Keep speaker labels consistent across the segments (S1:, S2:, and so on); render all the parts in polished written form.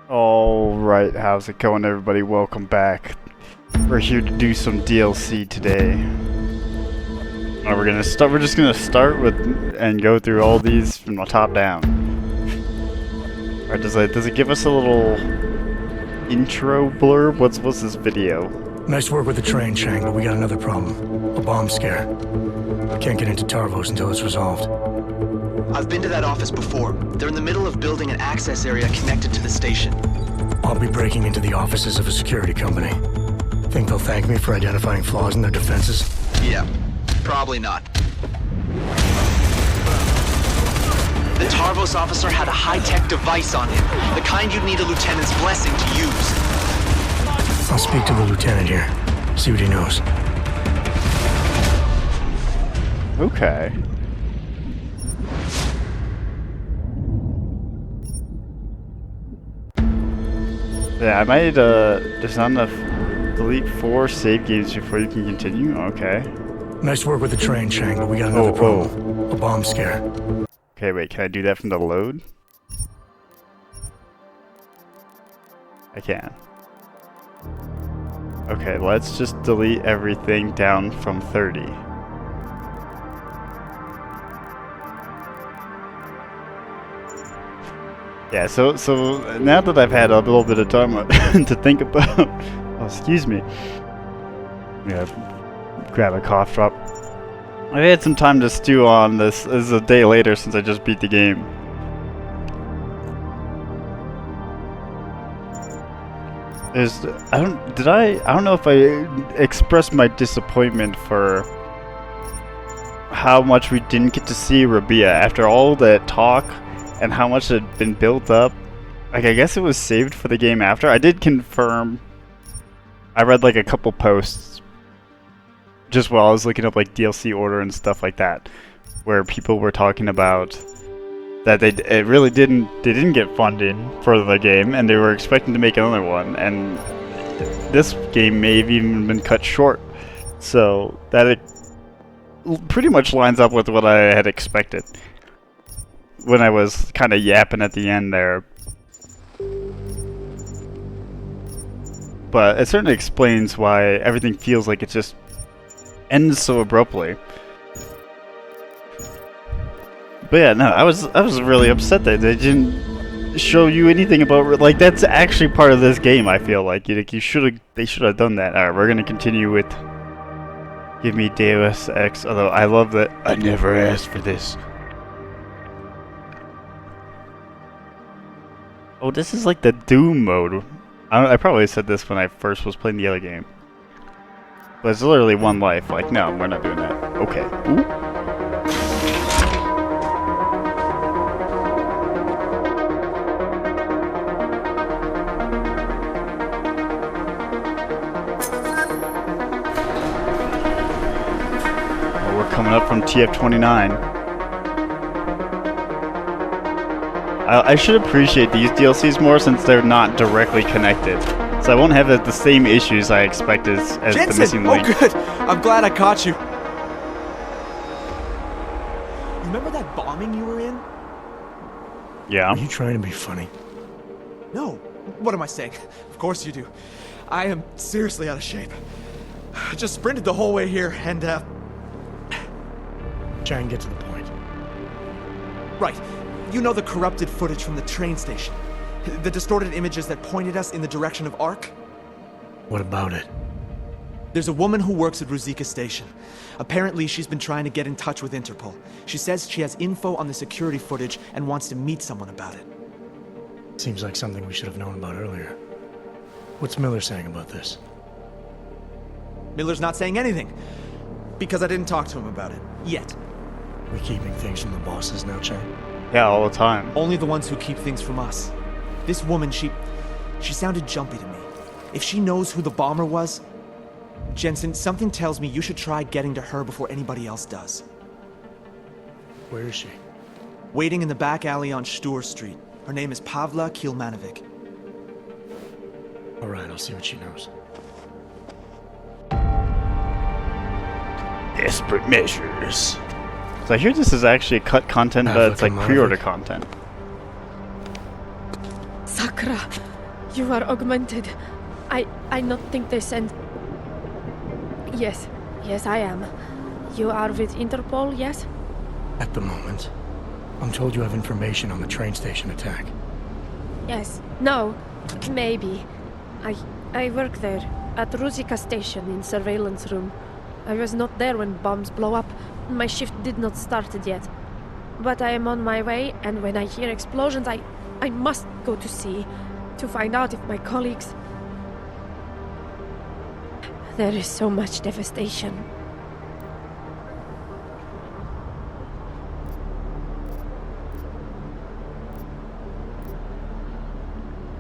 S1: Alright, how's it going everybody? Welcome back. We're here to do some DLC today. We're just gonna start with and go through all these from the top down. Alright, does it give us a little intro blurb? What's this video?
S2: Nice work with the train, Chang, but we got another problem. A bomb scare. Can't get into Tarvos until it's resolved.
S3: I've been to that office before. They're in the middle of building an access area connected to the station.
S2: I'll be breaking into the offices of a security company. Think they'll thank me for identifying flaws in their defenses?
S3: Yeah, probably not. The Tarvos officer had a high-tech device on him, the kind you'd need a lieutenant's blessing to use.
S2: I'll speak to the lieutenant here, see what he knows.
S1: Okay. Yeah, I might, there's not enough. Delete 4 save games before you can continue? Okay.
S2: Nice work with the train, Chang, but we got another problem. A bomb scare.
S1: Okay, wait, can I do that from the load? I can. Okay, let's just delete everything down from 30. Yeah, so now that I've had a little bit of time to think about, oh, excuse me. Yeah, grab a cough drop. I had some time to stew on this. This is a day later since I just beat the game. I don't know if I expressed my disappointment for how much we didn't get to see Rabia after all that talk. And how much had been built up. Like, I guess it was saved for the game after. I did confirm. I read like a couple posts just while I was looking up like DLC order and stuff like that, where people were talking about that they didn't get funding for the game, and they were expecting to make another one, and this game may have even been cut short. So that it pretty much lines up with what I had expected when I was kind of yapping at the end there. But it certainly explains why everything feels like it just ends so abruptly. But yeah, no, I was really upset that they didn't show you anything about, like, that's actually part of this game. I feel like they should have done that. All right, we're gonna continue with give me Deus Ex. Although I love that I never asked for this. Oh, this is like the Doom mode. I probably said this when I first was playing the other game. But it's literally one life. Like, no, we're not doing that. Okay. Ooh. Oh, we're coming up from TF29. I should appreciate these DLCs more since they're not directly connected. So I won't have the same issues I expect as
S4: Jensen!
S1: the missing link.
S4: Oh good! I'm glad I caught you. Remember that bombing you were in?
S1: Yeah.
S2: Are you trying to be funny?
S4: No. What am I saying? Of course you do. I am seriously out of shape. I just sprinted the whole way here and,
S2: Chang, get to the point.
S4: Right. You know the corrupted footage from the train station? The distorted images that pointed us in the direction of Ark?
S2: What about it?
S4: There's a woman who works at Ruzicka Station. Apparently, she's been trying to get in touch with Interpol. She says she has info on the security footage and wants to meet someone about it.
S2: Seems like something we should have known about earlier. What's Miller saying about this?
S4: Miller's not saying anything. Because I didn't talk to him about it. Yet.
S2: We keeping things from the bosses now, Chang?
S1: Yeah, all the time.
S4: Only the ones who keep things from us. This woman, she sounded jumpy to me. If she knows who the bomber was... Jensen, something tells me you should try getting to her before anybody else does.
S2: Where is she?
S4: Waiting in the back alley on Stur Street. Her name is Pavla Kilmanovic.
S2: Alright, I'll see what she knows.
S1: Desperate measures. So I hear this is actually cut content, but it's like pre-order content.
S5: Sakura, You are augmented. I not think they sent... Yes, I am. You are with Interpol, yes?
S2: At the moment. I'm told you have information on the train station attack.
S5: Yes. No. Maybe. I work there, at Ruzika station in surveillance room. I was not there when bombs blow up. My shift did not started yet. But I am on my way, and when I hear explosions, I must go to see, to find out if my colleagues... There is so much devastation.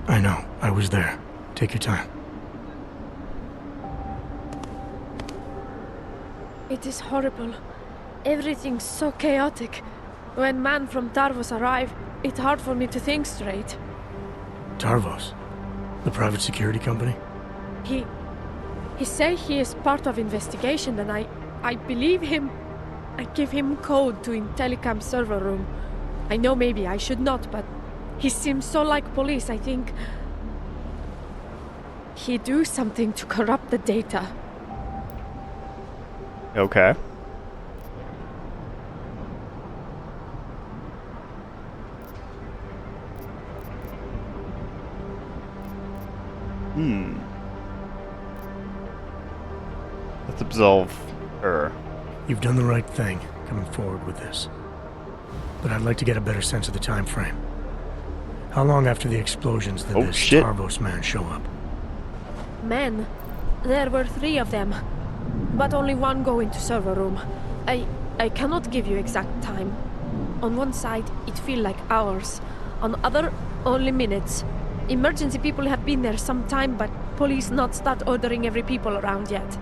S2: I know. I was there. Take your time.
S5: It is horrible. Everything's so chaotic. When man from Tarvos arrive, it's hard for me to think straight.
S2: Tarvos? The private security company?
S5: He say he is part of investigation, and I believe him. I give him code to in telecom server room. I know maybe I should not, but he seems so like police, I think. He do something to corrupt the data.
S1: Okay. Let's absolve her.
S2: You've done the right thing, coming forward with this. But I'd like to get a better sense of the time frame. How long after the explosions did this
S1: shit.
S2: Tarvos man show up?
S5: Men, there were 3 of them, but only one go into server room. I cannot give you exact time. On one side, it feel like hours. On other, only minutes. Emergency people have been there some time, but police not start ordering every people around yet.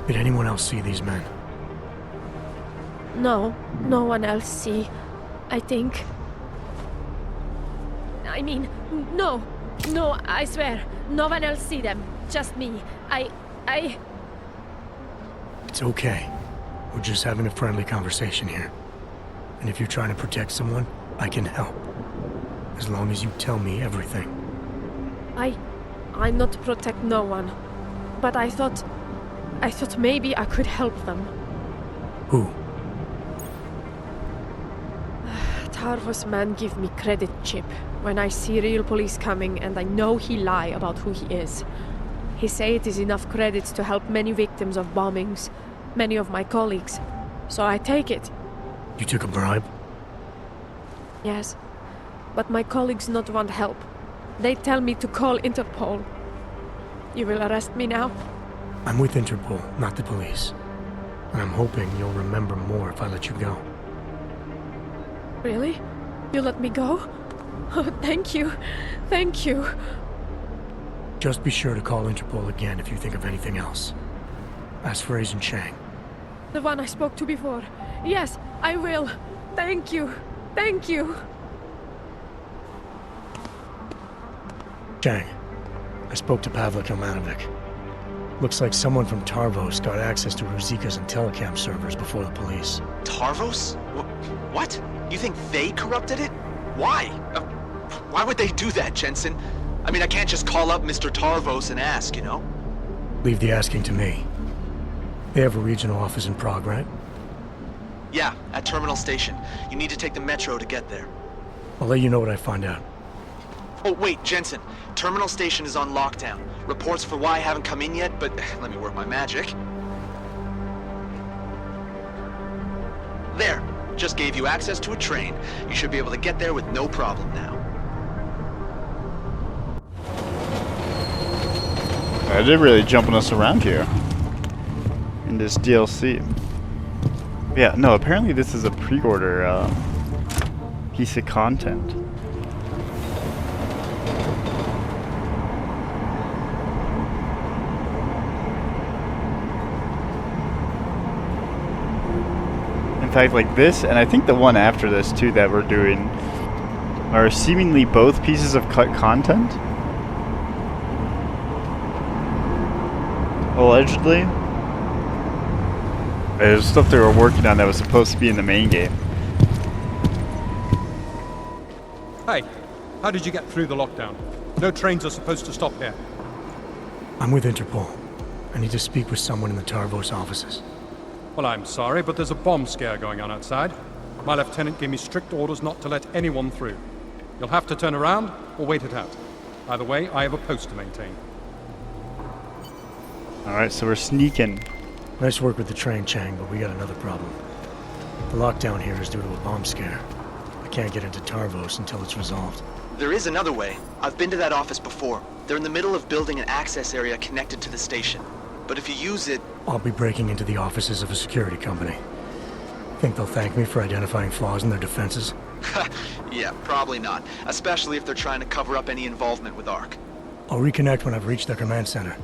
S2: Did anyone else see these men?
S5: No one else see. I think. I mean, no, I swear, no one else see them. Just me.
S2: It's okay. We're just having a friendly conversation here. And if you're trying to protect someone, I can help. As long as you tell me everything.
S5: I not protect no one. But I thought maybe I could help them.
S2: Who?
S5: Tarvos man give me credit chip when I see real police coming, and I know he lie about who he is. He say it is enough credits to help many victims of bombings, many of my colleagues. So I take it.
S2: You took a bribe?
S5: Yes, but my colleagues not want help. They tell me to call Interpol. You will arrest me now?
S2: I'm with Interpol, not the police. And I'm hoping you'll remember more if I let you go.
S5: Really? You let me go? Oh, thank you. Thank you.
S2: Just be sure to call Interpol again if you think of anything else. Ask for Agent Chang.
S5: The one I spoke to before. Yes, I will. Thank you. Thank you.
S2: Chang, I spoke to Pavlik Ilmanovic. Looks like someone from Tarvos got access to Ruzika's and telecam servers before the police.
S3: Tarvos? What? You think they corrupted it? Why? Why would they do that, Jensen? I mean, I can't just call up Mr. Tarvos and ask, you know?
S2: Leave the asking to me. They have a regional office in Prague, right?
S3: Yeah, at Terminal Station. You need to take the metro to get there.
S2: I'll let you know what I find out.
S3: Oh, wait, Jensen. Terminal Station is on lockdown. Reports for why haven't come in yet, but let me work my magic. There. Just gave you access to a train. You should be able to get there with no problem now.
S1: They're really jumping us around here in this DLC. Yeah, no, apparently this is a pre-order piece of content. In fact, like this, and I think the one after this too that we're doing, are seemingly both pieces of cut content. Allegedly. There's stuff they were working on that was supposed to be in the main game.
S6: Hey, how did you get through the lockdown? No trains are supposed to stop here.
S2: I'm with Interpol. I need to speak with someone in the Tarvos offices.
S6: Well, I'm sorry, but there's a bomb scare going on outside. My lieutenant gave me strict orders not to let anyone through. You'll have to turn around or wait it out. Either way, I have a post to maintain.
S1: Alright, so we're sneaking.
S2: Nice work with the train, Chang, but we got another problem. The lockdown here is due to a bomb scare. I can't get into Tarvos until it's resolved.
S3: There is another way. I've been to that office before. They're in the middle of building an access area connected to the station. But if you use it...
S2: I'll be breaking into the offices of a security company. Think they'll thank me for identifying flaws in their defenses?
S3: Yeah, probably not. Especially if they're trying to cover up any involvement with ARC.
S2: I'll reconnect when I've reached their command center.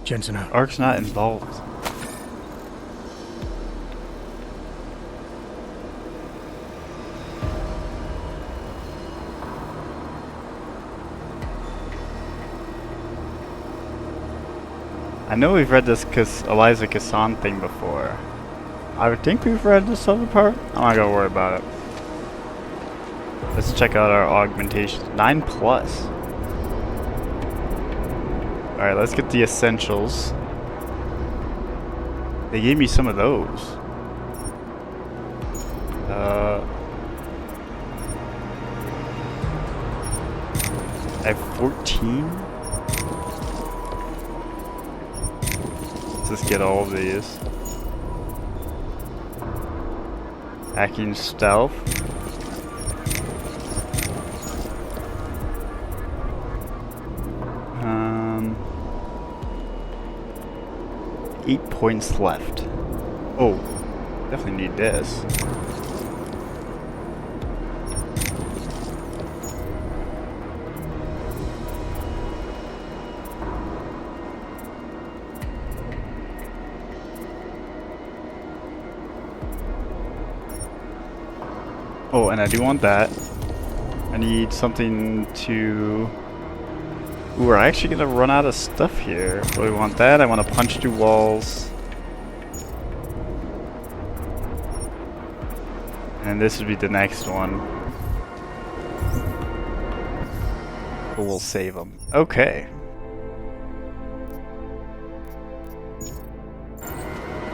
S2: Jensen out.
S1: Ark's not involved. I know we've read this Eliza Kassan thing before. I would think we've read this other part. I'm not gonna worry about it. Let's check out our augmentations. 9+. Alright, let's get the essentials. They gave me some of those. I have 14? Let's just get all of these. Hacking stealth. Um, 8 points left. Oh, definitely need this. Oh, and I do want that. I need something to... Ooh, we're actually gonna run out of stuff here. So we want that. I want to punch through walls. And this would be the next one. But we'll save them. Okay.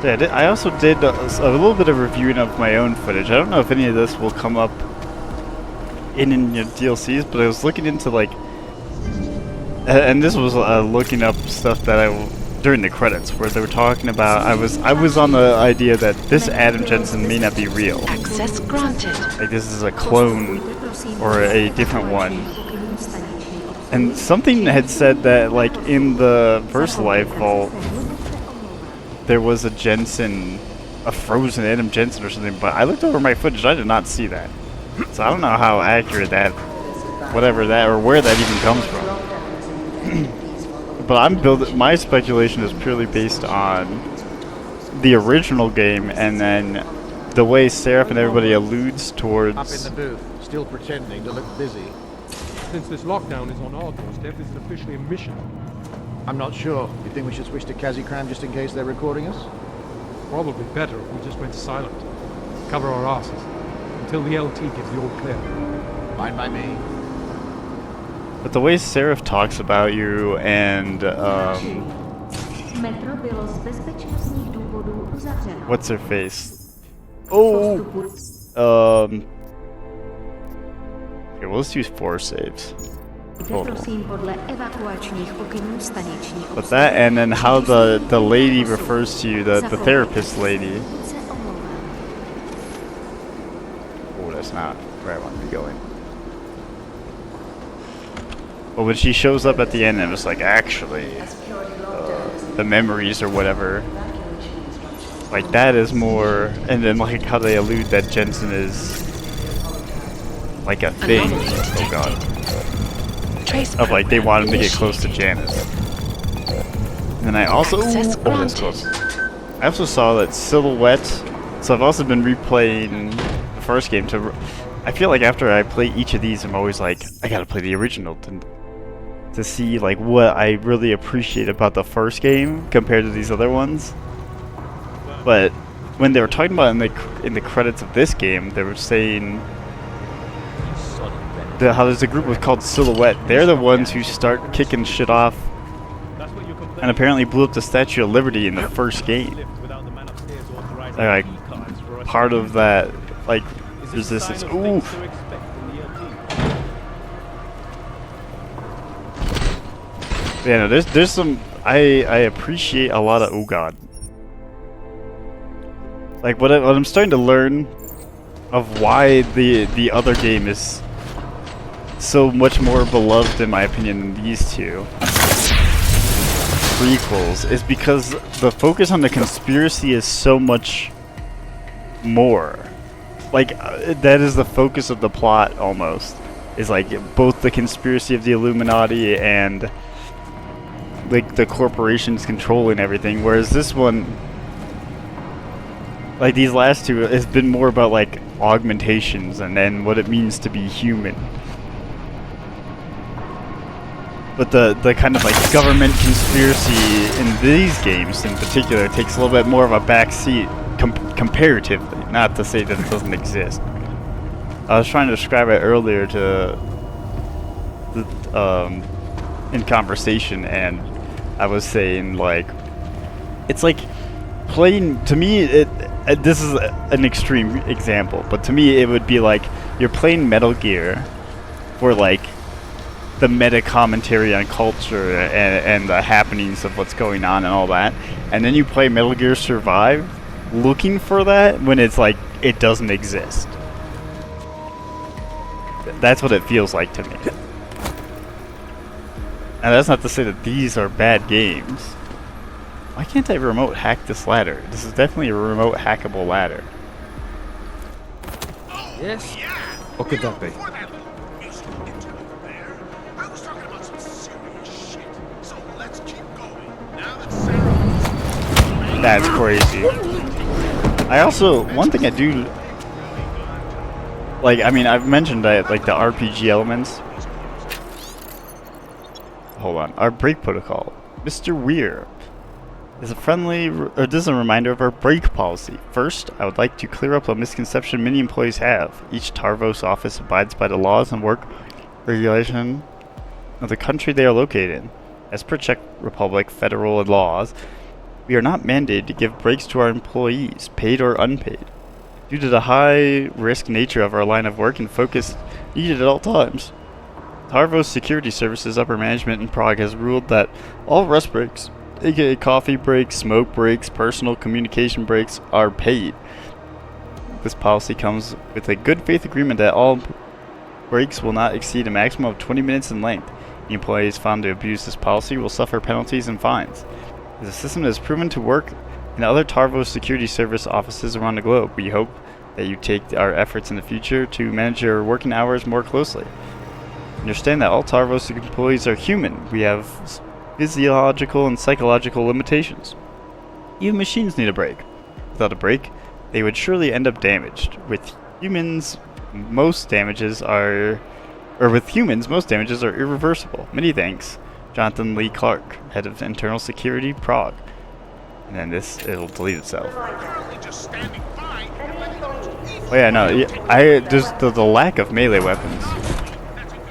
S1: Yeah, I also did a little bit of reviewing of my own footage. I don't know if any of this will come up in your DLCs, but I was looking into like, and this was looking up stuff that during the credits where they were talking about. I was on the idea that this Adam Jensen may not be real.
S7: Access granted.
S1: Like this is a clone or a different one. And something had said that like in the first Life Vault, there was a Jensen, a frozen Adam Jensen or something, but I looked over my footage, I did not see that. So I don't know how accurate that, whatever that, or where that even comes from. But my speculation is purely based on the original game, and then the way Seraph and everybody alludes towards...
S8: Up in the booth, still pretending to look busy.
S6: Since this lockdown is on our doorstep, this is officially a mission.
S8: I'm not sure. You think we should switch to Kazikram just in case they're recording us?
S6: Probably better if we just went silent. Cover our asses. Until the LT gives the all clear.
S8: Fine by me.
S1: But the way Seraph talks about you and, what's her face? Oh! Okay, well, let's use 4 saves. Total. But that, and then how the lady refers to you, the therapist lady. Oh, that's not where I want to be going. But when she shows up at the end and it's like, actually, the memories or whatever, like that is more, and then like how they allude that Jensen is like a thing. Oh god. Of like they want him to get close to Janice. And then I also that's close. I also saw that Silhouette. So I've also been replaying the first game I feel like after I play each of these, I'm always like, I gotta play the original to see like what I really appreciate about the first game compared to these other ones. But when they were talking about in the credits of this game, they were saying how there's a group called Silhouette. They're the ones who start kicking shit off, and apparently blew up the Statue of Liberty in the first game. They're like part of that, like, resistance. Ooh. Yeah, no, there's some. I appreciate a lot of. Oh god. Like what I'm starting to learn of why the other game is so much more beloved in my opinion than these two prequels is because the focus on the conspiracy is so much more. Like that is the focus of the plot almost. Is like both the conspiracy of the Illuminati and like the corporations controlling everything, whereas this one, like these last two, has been more about like augmentations and then what it means to be human. But the kind of like government conspiracy in these games in particular takes a little bit more of a back seat comparatively, not to say that it doesn't exist. I was trying to describe it earlier to in conversation, and I was saying like it's like playing, to me this is an extreme example, but to me it would be like you're playing Metal Gear for like the meta commentary on culture and the happenings of what's going on and all that, and then you play Metal Gear Survive looking for that when it's like it doesn't exist. That's what it feels like to me. And that's not to say that these are bad games. Why can't I remote hack this ladder? This is definitely a remote hackable ladder.
S4: Yes? What could that be?
S1: That's crazy. I also, one thing I do, like, I mean, I've mentioned that, like, the RPG elements. Hold on. Our break protocol. Mr. Weir is a friendly, or this is a reminder of our break policy. First, I would like to clear up a misconception many employees have. Each Tarvos office abides by the laws and work regulation of the country they are located in. As per Czech Republic federal laws, we are not mandated to give breaks to our employees, paid or unpaid, due to the high-risk nature of our line of work and focus needed at all times. Tarvos Security Services upper management in Prague has ruled that all rest breaks, aka coffee breaks, smoke breaks, personal communication breaks, are paid. This policy comes with a good faith agreement that all breaks will not exceed a maximum of 20 minutes in length. The employees found to abuse this policy will suffer penalties and fines. As a system that has proven to work in other Tarvos Security Service offices around the globe, we hope that you take our efforts in the future to manage your working hours more closely. Understand that all Tarvos employees are human. We have physiological and psychological limitations. Even machines need a break. Without a break, they would surely end up damaged. With humans, most damages are irreversible. Many thanks, Jonathan Lee Clark, Head of Internal Security, Prague. And then it'll delete itself. Oh yeah, no, there's the lack of melee weapons,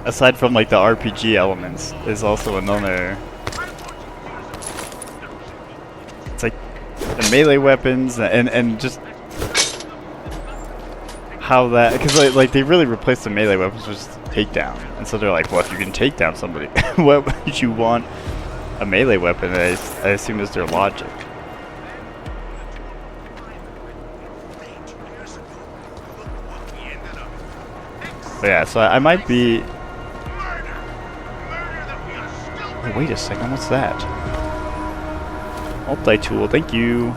S1: aside from like the RPG elements, is also another. It's like the melee weapons and just how that, because like they really replaced the melee weapons with takedown, and so they're like, well, if you can take down somebody, what would you want a melee weapon? I assume is their logic. But yeah, so I might be. Oh, wait a second, what's that? Multi-tool, thank you.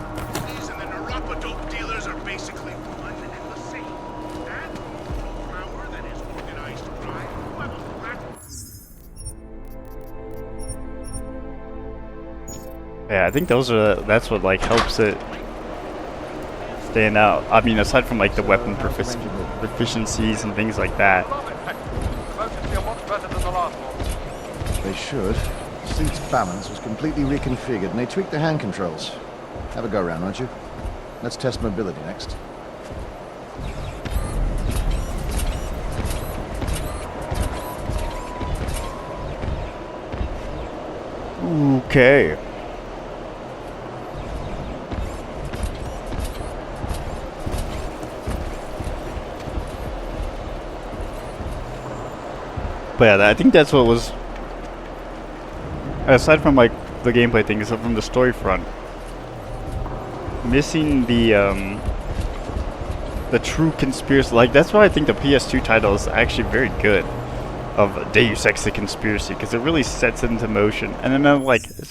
S1: Yeah, I think that's what like helps it stand out. I mean, aside from like the weapon proficiencies and things like that.
S8: They should. The seat's balance was completely reconfigured and they tweaked the hand controls. Have a go around, won't you? Let's test mobility next.
S1: Okay. But yeah, I think that's what was, aside from like the gameplay thing, except from the story front, missing the true conspiracy. Like, that's why I think the PS2 title is actually very good, of Deus Ex: The Conspiracy, because it really sets it into motion. And then like, the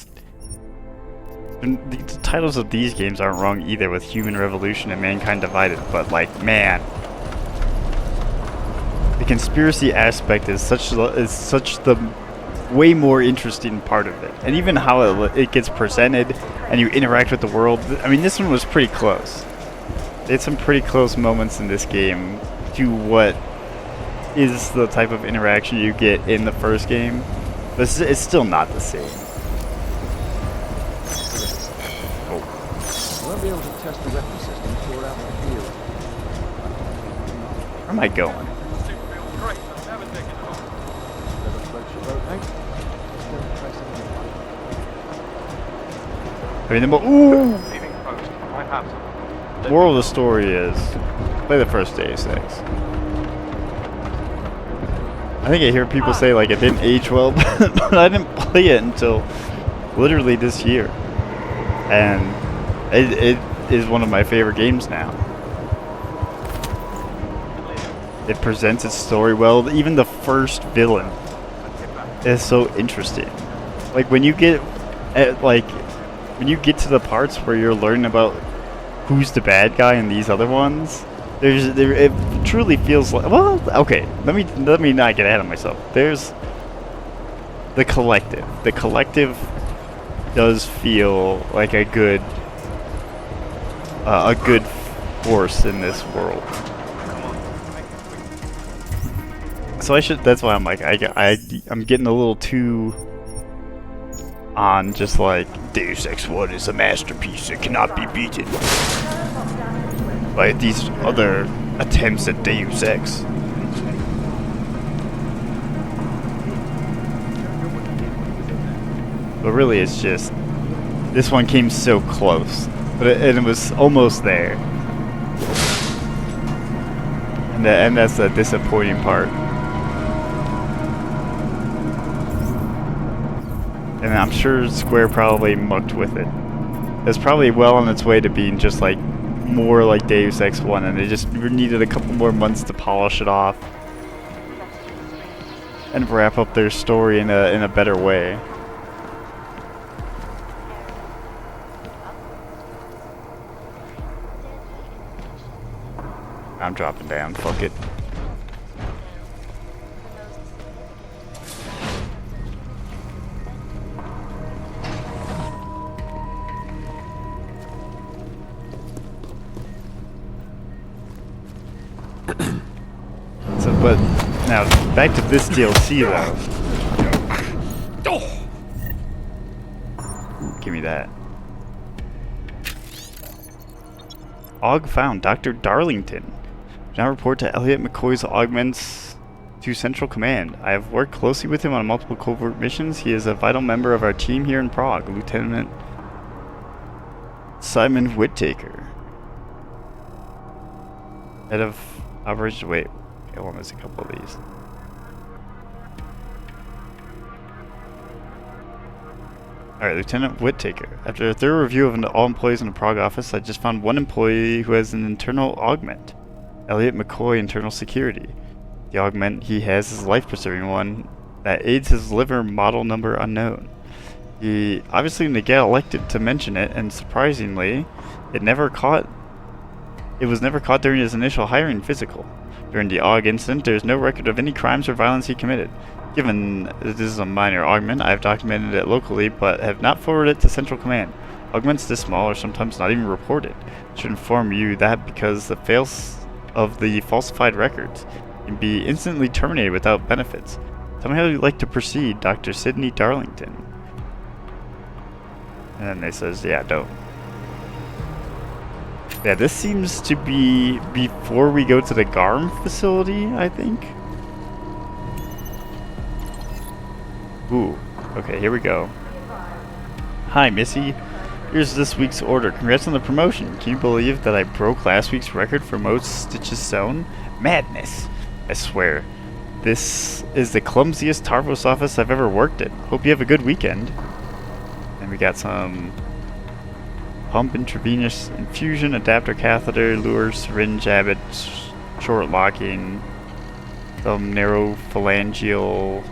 S1: titles of these games aren't wrong either, with Human Revolution and Mankind Divided. But like, man, the conspiracy aspect is such the way more interesting part of it, and even how it gets presented and you interact with the world. I mean, this one was pretty close. It's some pretty close moments in this game to what is the type of interaction you get in the first game, but it's still not the same.
S8: You won't be able to test the weapon system until we're out in the field.
S1: Where am I going?
S8: Never floats your boat, mate. Never try something like
S1: I mean, moral of the story is, play the first Deus Ex. I think I hear people say like it didn't age well, but I didn't play it until literally this year, and it is one of my favorite games now. It presents its story well. Even the first villain is so interesting. Like when you get to the parts where you're learning about who's the bad guy in these other ones, it truly feels like, well, okay, let me not get ahead of myself. There's the collective. The collective does feel like a good force in this world. So that's why I'm like, I'm getting a little too on just like Deus Ex 1 is a masterpiece that cannot be beaten by these other attempts at Deus Ex. But really, it's just this one came so close, but it was almost there, and that's the disappointing part. And I'm sure Square probably mucked with it. It's probably well on its way to being just like more like Deus Ex 1, and they just needed a couple more months to polish it off and wrap up their story in a better way. I'm dropping down, fuck it. But now back to this DLC though. Give me that. Aug found Dr. Darlington. Now report to Elliot McCoy's augments to Central Command. I have worked closely with him on multiple covert missions. He is a vital member of our team here in Prague. Lieutenant Simon Whittaker. Head of Operations. Wait, hold on, there's a couple of these. Alright, Lieutenant Whittaker. After a thorough review of all employees in the Prague office, I just found one employee who has an internal augment. Elliot McCoy, Internal Security. The augment he has is a life-preserving one that aids his liver, model number unknown. He obviously neglected to mention it, and surprisingly, it was never caught during his initial hiring physical. During the AUG incident, there is no record of any crimes or violence he committed. Given this is a minor augment, I have documented it locally, but have not forwarded it to Central Command. Augments this small are sometimes not even reported. I should inform you that because the fails of the falsified records can be instantly terminated without benefits. Tell me how you'd like to proceed, Dr. Sidney Darlington. And then it says, yeah, don't. Yeah, this seems to be before we go to the GARM facility, I think. Ooh, okay, here we go. Hi, Missy. Here's this week's order. Congrats on the promotion. Can you believe that I broke last week's record for most stitches sewn? Madness. I swear. This is the clumsiest Tarvos office I've ever worked in. Hope you have a good weekend. And we got some pump, intravenous infusion, adapter catheter, lure, syringe, abbot, short locking, some narrow phalangeal,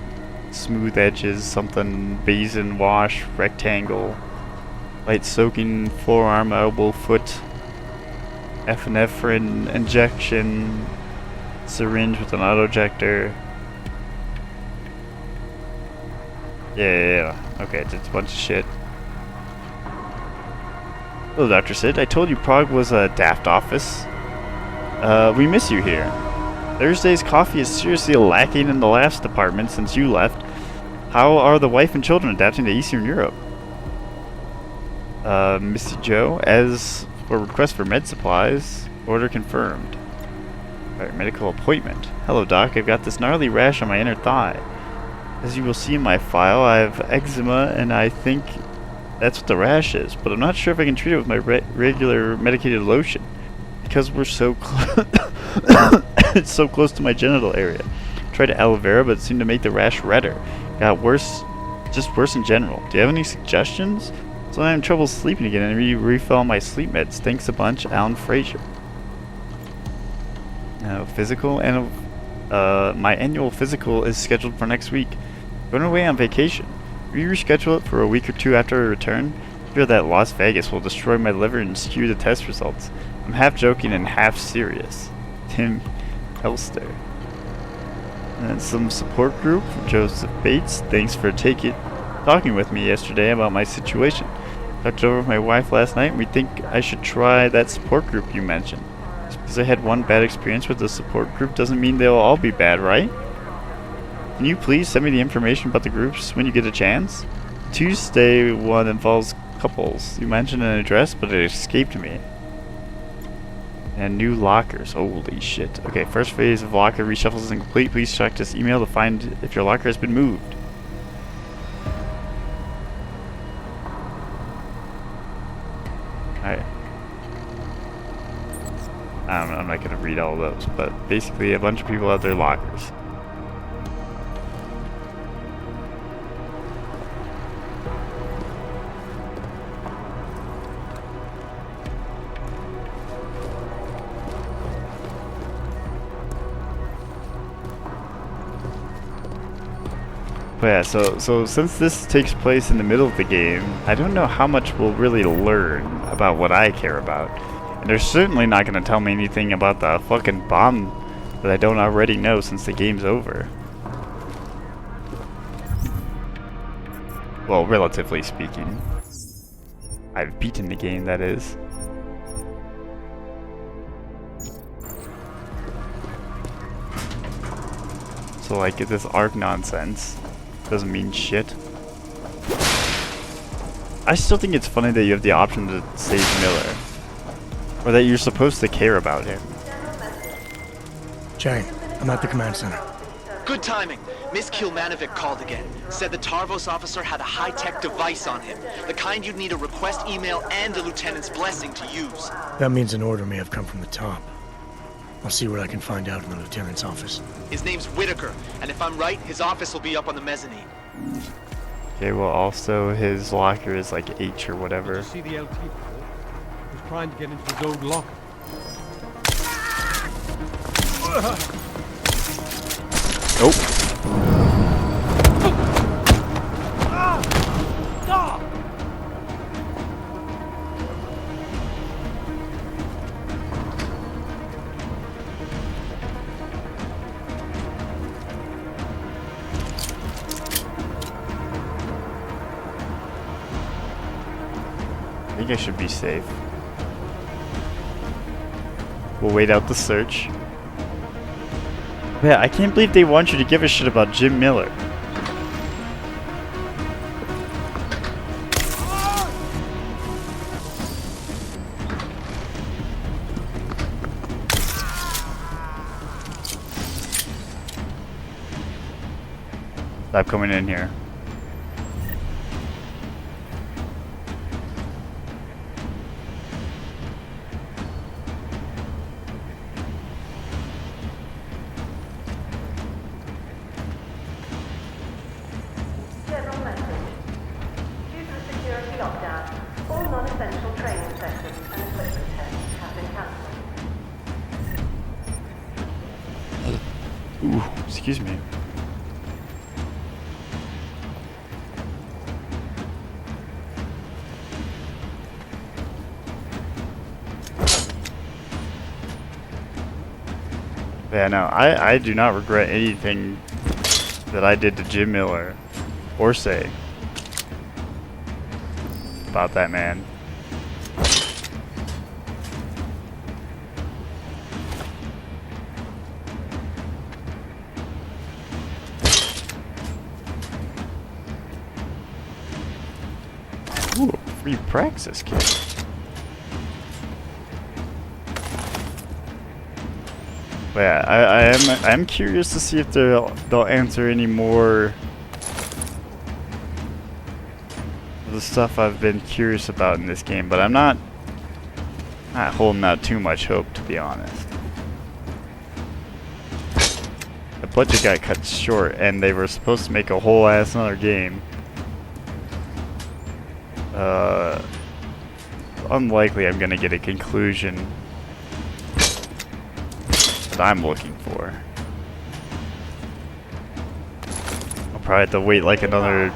S1: smooth edges, something basin wash, rectangle, light soaking, forearm, elbow, foot, epinephrine injection, syringe with an auto-ejector. Yeah. Okay, it's a bunch of shit. Hello, Dr. Sid. I told you Prague was a daft office. We miss you here. Thursday's coffee is seriously lacking in the last department since you left. How are the wife and children adapting to Eastern Europe? Missy Joe, as for request for med supplies, order confirmed. Alright, medical appointment. Hello, Doc. I've got this gnarly rash on my inner thigh. As you will see in my file, I have eczema, and I think that's what the rash is, but I'm not sure if I can treat it with my regular medicated lotion, because we're so it's so close to my genital area. Tried aloe vera, but it seemed to make the rash redder. Got worse, just worse in general. Do you have any suggestions? So I'm having trouble sleeping again and refill my sleep meds. Thanks a bunch, Alan Frazier. Physical and my annual physical is scheduled for next week. Going away on vacation. Will you reschedule it for a week or two after I return? I fear that Las Vegas will destroy my liver and skew the test results. I'm half joking and half serious. Tim Elster. And some support group from Joseph Bates. Thanks for talking with me yesterday about my situation. Talked it over with my wife last night and we think I should try that support group you mentioned. Just because I had one bad experience with the support group doesn't mean they'll all be bad, right? Can you please send me the information about the groups when you get a chance? Tuesday one involves couples. You mentioned an address, but it escaped me. And new lockers. Holy shit. Okay, first phase of locker reshuffles is incomplete. Please check this email to find if your locker has been moved. Alright. I don't know, I'm not gonna read all those, but basically a bunch of people have their lockers. But yeah, so since this takes place in the middle of the game, I don't know how much we'll really learn about what I care about. And they're certainly not going to tell me anything about the fucking bomb that I don't already know since the game's over. Well, relatively speaking. I've beaten the game, that is. So like, this ARC nonsense doesn't mean shit. I still think it's funny that you have the option to save Miller. Or that you're supposed to care about him.
S2: Chang, I'm at the command center.
S3: Good timing. Miss Kilmanovic called again. Said the Tarvos officer had a high-tech device on him. The kind you'd need a request email and the lieutenant's blessing to use.
S2: That means an order may have come from the top. I'll see what I can find out in the lieutenant's office.
S3: His name's Whitaker, and if I'm right, his office will be up on the mezzanine.
S1: Okay, well also his locker is like H or whatever.
S6: Did you see the LT before? He was trying to get into his old locker.
S1: Nope. I think I should be safe. We'll wait out the search. Yeah, I can't believe they want you to give a shit about Jim Miller. Stop coming in here.
S7: security lockdown. All non-essential training sessions and equipment tests have been cancelled.
S1: Ooh, excuse me. Yeah, no, I do not regret anything that I did to Jim Miller or say about that man. Ooh, free praxis kit. But yeah, I'm curious to see if they'll answer any more of the stuff I've been curious about in this game, but I'm not holding out too much hope, to be honest. The budget got cut short, and they were supposed to make a whole ass another game. Unlikely I'm gonna get a conclusion I'm looking for. I'll probably have to wait like another.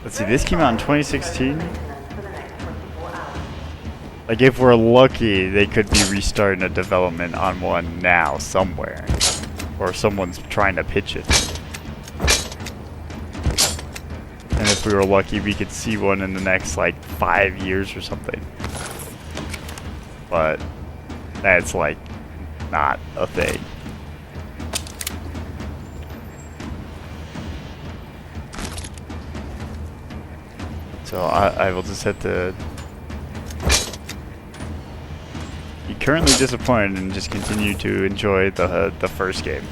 S1: Let's see, this came out in 2016. Like, if we're lucky, they could be restarting a development on one now somewhere, or someone's trying to pitch it. And if we were lucky, we could see one in the next like 5 years or something. But that's like not a thing. So I will just have to be currently disappointed and just continue to enjoy the first game.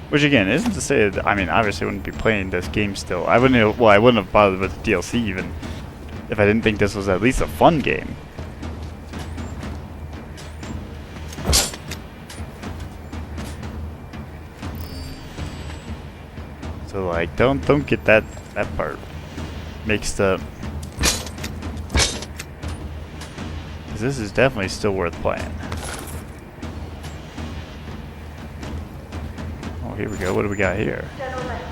S1: Which again isn't to say that, I mean, obviously I wouldn't be playing this game still. I wouldn't have bothered with the DLC even if I didn't think this was at least a fun game. So like, don't get that part mixed up. 'Cause this is definitely still worth playing. Here we go. What do we got here?
S7: General message.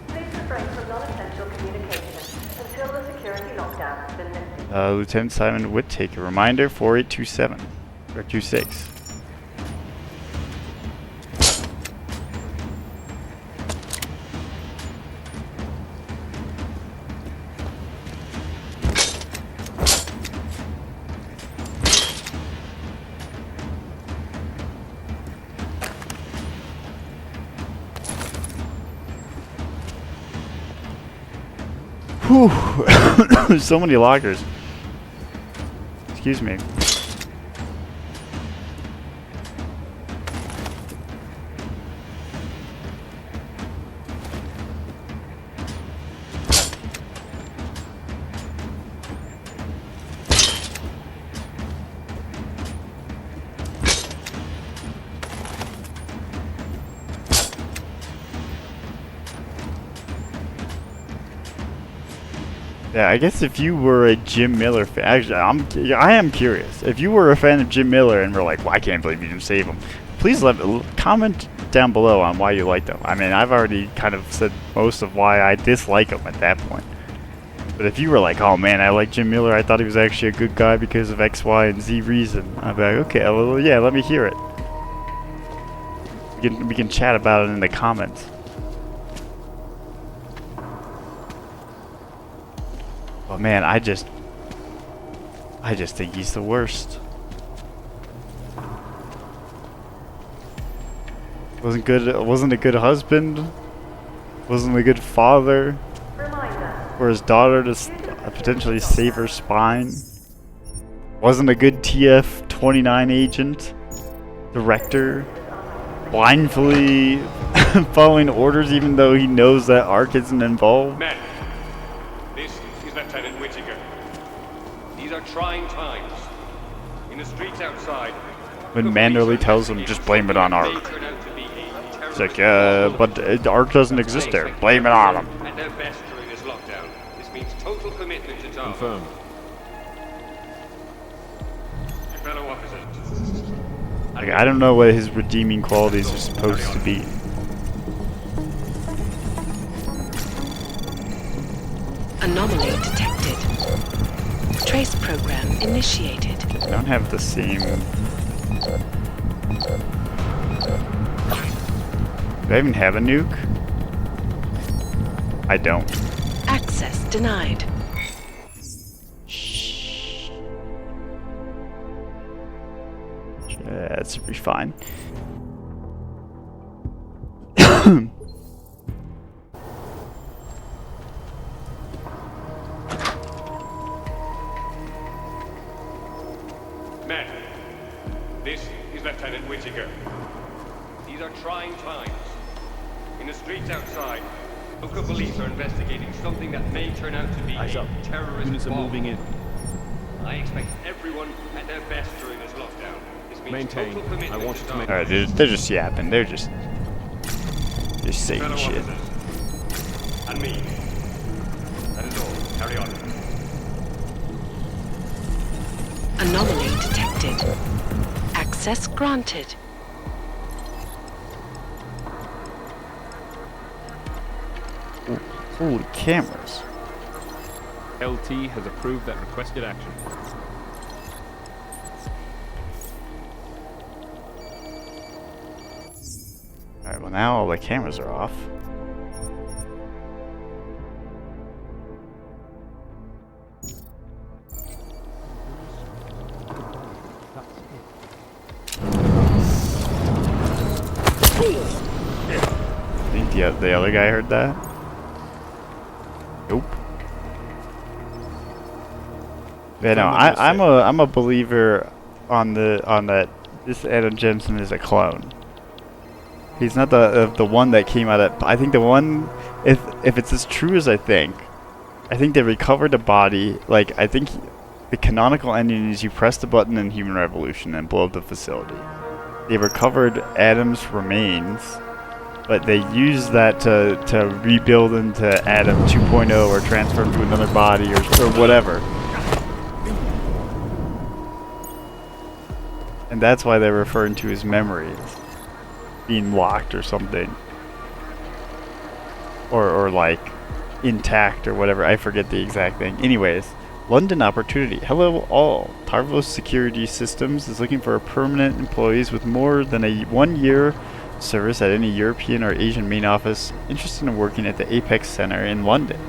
S7: Please refrain from non-essential communication until the security lockdown has been lifted.
S1: Lieutenant Simon Whittaker. Reminder 4827 or 26. Whew. There's so many lockers. Excuse me. Yeah, I guess if you were a Jim Miller fan, actually, I am curious. If you were a fan of Jim Miller and were like, well, I can't believe you didn't save him, please comment down below on why you liked him. I mean, I've already kind of said most of why I dislike him at that point. But if you were like, oh man, I like Jim Miller, I thought he was actually a good guy because of X, Y, and Z reason, I'd be like, okay, well, yeah, let me hear it. We can chat about it in the comments. But man, I just think he's the worst. Wasn't a good husband. Wasn't a good father for his daughter to potentially save her spine. Wasn't a good TF-29 agent, director, blindly following orders even though he knows that Ark isn't involved.
S9: Men, this is Lieutenant Whittaker. These are trying times. In the streets outside.
S1: When manually tells him just blame it on Ark. He's like, but Ark doesn't exist there. Blame it on him.
S9: At their best during this lockdown. This means total commitment to Tarvo.
S10: Confirmed.
S9: Your fellow officers.
S1: Like, I don't know what his redeeming qualities are supposed to be.
S11: Anomaly detected. Trace program initiated.
S1: I don't have the same... Do I even have a nuke? I don't.
S11: Access denied.
S1: Yeah, that should be fine.
S9: Men, this is Lieutenant Whittaker. These are trying times. In the streets outside, local police are investigating something that may turn out to be
S10: Eyes
S9: a
S10: up.
S9: terrorist
S10: Units are
S9: bomb.
S10: moving in.
S9: I expect everyone at their best during this lockdown. This means
S10: Maintain.
S9: total commitment
S10: I want you to
S9: Tarvo.
S10: make-
S1: Alright, they're just yapping. They're just saying
S9: Fellow
S1: shit.
S9: officers. And me. That is all. Carry on.
S11: Anomaly detected. Access granted.
S1: Holy cameras.
S10: LT has approved that requested action.
S1: Alright, well now all the cameras are off. I think the other guy heard that. Nope. Yeah, no, I'm a believer on that this Adam Jensen is a clone. He's not the one that came out of. I think the one, if it's as true as I think they recovered a body. Like, I think the canonical ending is you press the button in Human Revolution and blow up the facility. They recovered Adam's remains, but they used that to rebuild into Adam 2.0 or transfer him to another body or whatever. And that's why they're referring to his memories being locked or something. Or like intact or whatever. I forget the exact thing. Anyways, London opportunity. Hello all. Tarvos Security Systems is looking for permanent employees with more than a 1 year service at any European or Asian main office interested in working at the Apex Center in London.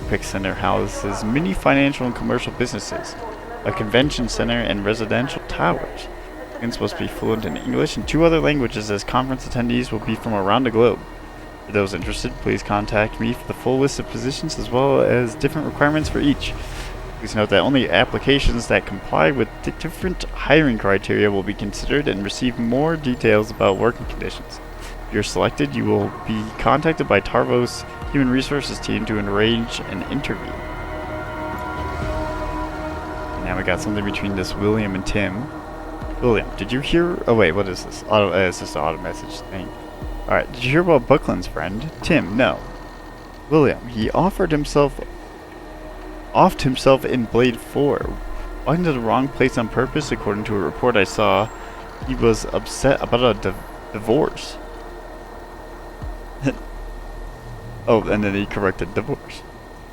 S1: Apex Center houses many financial and commercial businesses, a convention center, and residential towers. Applicants must be fluent in English and 2 other languages, as conference attendees will be from around the globe. For those interested, please contact me for the full list of positions as well as different requirements for each. Please note that only applications that comply with the different hiring criteria will be considered and receive more details about working conditions. If you're selected, you will be contacted by Tarvos Human Resources team to arrange an interview. And now we got something between this William and Tim. William, did you hear? Oh wait, what is this? It's just an auto message thing. Alright, did you hear about Buckland's friend? Tim, no. William, he offed himself in Blade 4. Walking to the wrong place on purpose, according to a report I saw. He was upset about a divorce. Oh, and then he corrected divorce.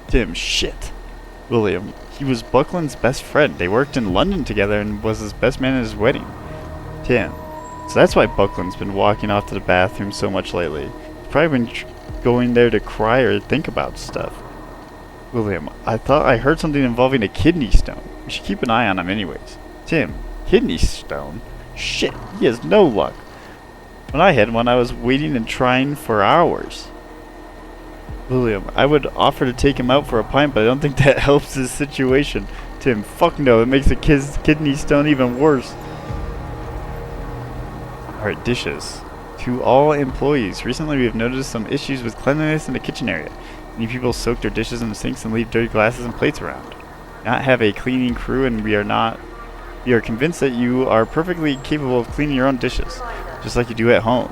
S1: Tim, shit. William, he was Buckland's best friend. They worked in London together and was his best man at his wedding. Tim, so that's why Buckland's been walking off to the bathroom so much lately. He's probably been going there to cry or think about stuff. William, I thought I heard something involving a kidney stone. We should keep an eye on him anyways. Tim, kidney stone? Shit, he has no luck. When I had one, I was waiting and trying for hours. William, I would offer to take him out for a pint, but I don't think that helps his situation. Tim, fuck no, it makes a kidney stone even worse. Alright, dishes. To all employees, recently we have noticed some issues with cleanliness in the kitchen area. Many people soak their dishes in the sinks and leave dirty glasses and plates around. Not have a cleaning crew, and we are not You are convinced that you are perfectly capable of cleaning your own dishes, just like you do at home.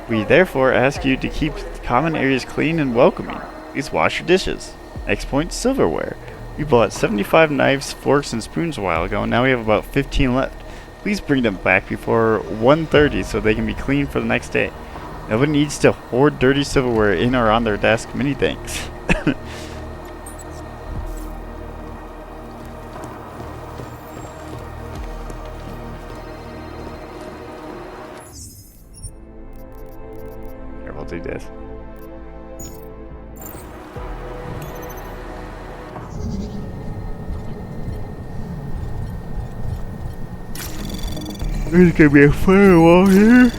S1: We therefore ask you to keep common areas clean and welcoming. Please wash your dishes. Next point, silverware. We bought 75 knives, forks, and spoons a while ago, and now we have about 15 left. Please bring them back before 1:30 so they can be cleaned for the next day. Nobody needs to hoard dirty silverware in or on their desk. Many thanks. Here, we'll do this. There's gonna be a firewall here.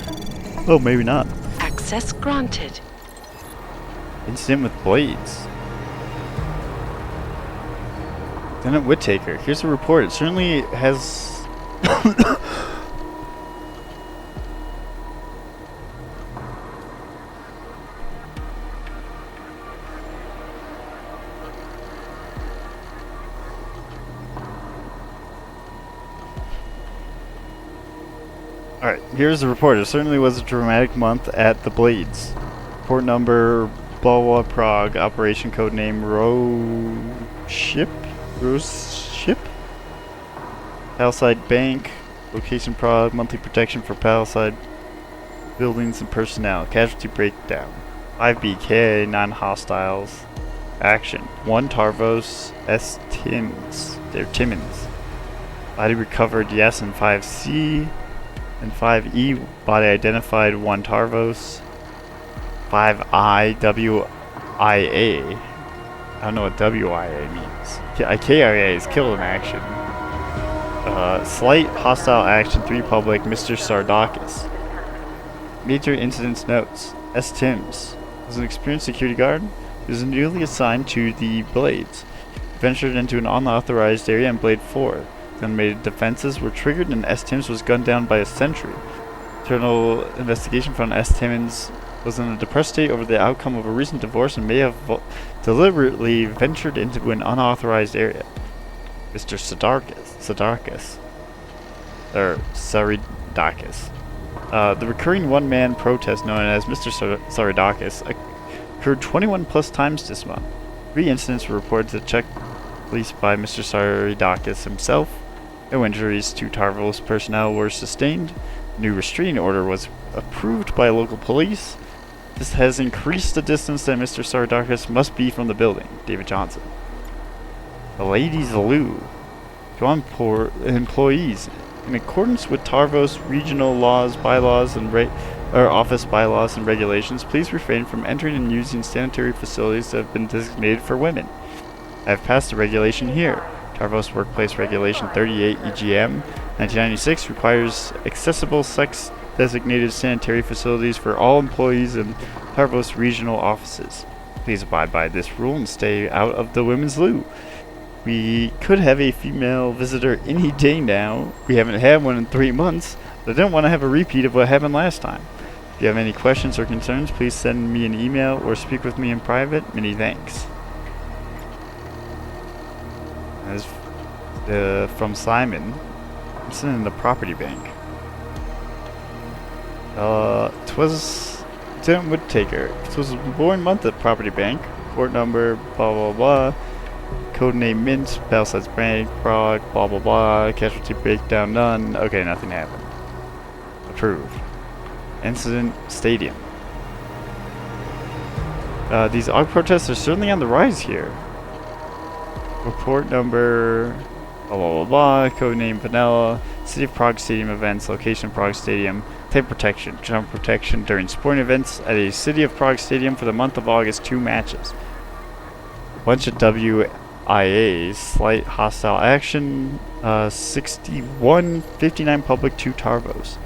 S1: Oh, maybe not.
S11: Access granted.
S1: Incident with blades. Lieutenant Whittaker, here's a report. It certainly has... Alright, here's the report. It certainly was a dramatic month at the Blades. Report number blah blah Prague, operation code name Rose-ship? Palisade Bank, location Prague, monthly protection for Palisade buildings and personnel, casualty breakdown. 5BK, non-hostiles, action. 1 Tarvos, S. Tims. They're Timmins. Body recovered, yes, and 5C. And 5E, body identified, 1 Tarvos. 5I, WIA. I don't know what WIA means. KIA is killed in action. Slight hostile action, 3 public, Mr. Sardakis. Major incidents notes. S. Tims was an experienced security guard. He was newly assigned to the Blades. Ventured into an unauthorized area in Blade 4. Automated defenses were triggered and S. Timmins was gunned down by a sentry. Internal investigation found S. Timmins was in a depressed state over the outcome of a recent divorce and may have deliberately ventured into an unauthorized area. Mr. Saridakis. The recurring one-man protest known as Mr. Saridakis occurred 21 plus times this month. 3 incidents were reported to Czech police by Mr. Saridakis himself. No injuries to Tarvos personnel were sustained. A new restraining order was approved by local police. This has increased the distance that Mr. Saridakis must be from the building. David Johnson. The Ladies' Loo. To employees. In accordance with Tarvos regional laws, bylaws, and office bylaws and regulations, please refrain from entering and using sanitary facilities that have been designated for women. I have passed a regulation here. Tarvos Workplace Regulation 38 EGM 1996 requires accessible sex-designated sanitary facilities for all employees in Tarvos regional offices. Please abide by this rule and stay out of the women's loo. We could have a female visitor any day now. We haven't had one in 3 months, but I don't want to have a repeat of what happened last time. If you have any questions or concerns, please send me an email or speak with me in private. Many thanks. As from Simon, it's in the property bank. Twas Lieutenant Whittaker. It was a boring month at property bank. Port number, blah blah blah. Codename Mint, Palisades Bank, Prague, blah blah blah. Casualty breakdown none. Okay, nothing happened. Approved. Incident Stadium. These AUG protests are certainly on the rise here. Report number blah blah blah blah, codename Vanilla, City of Prague Stadium events, location Prague Stadium, type protection, jump protection during sporting events at a City of Prague Stadium for the month of August, 2 matches. Bunch of WIAs, slight hostile action, 61, 59 public, 2 Tarvos.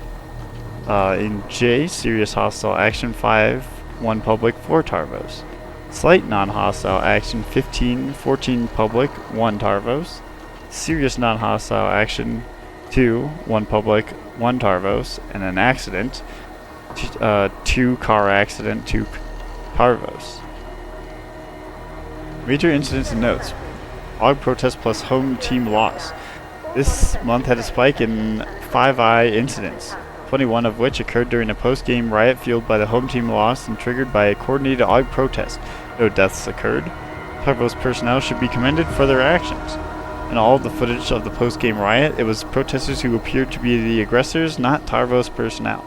S1: In J, serious hostile action, 5, 1 public, 4 Tarvos. Slight non-hostile action, 15, 14 public, 1 Tarvos. Serious non-hostile action, 2, 1 public, 1 Tarvos. And an accident, 2 car accident, 2 Tarvos. Major incidents and notes. AUG protest plus home team loss. This month had a spike in Five Eye incidents, 21 of which occurred during a post-game riot fueled by the home team loss and triggered by a coordinated AUG protest. No deaths occurred. Tarvos personnel should be commended for their actions. In all of the footage of the post-game riot, it was protesters who appeared to be the aggressors, not Tarvos personnel.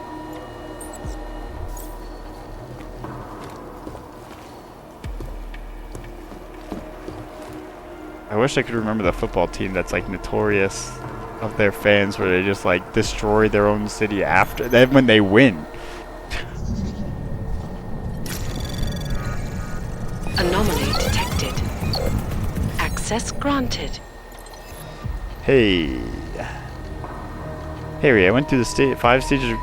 S1: I wish I could remember the football team that's like notorious of their fans where they just like destroy their own city after then when they win.
S11: Anomaly detected. Access granted.
S1: Hey. Harry, I went through the 5 stages of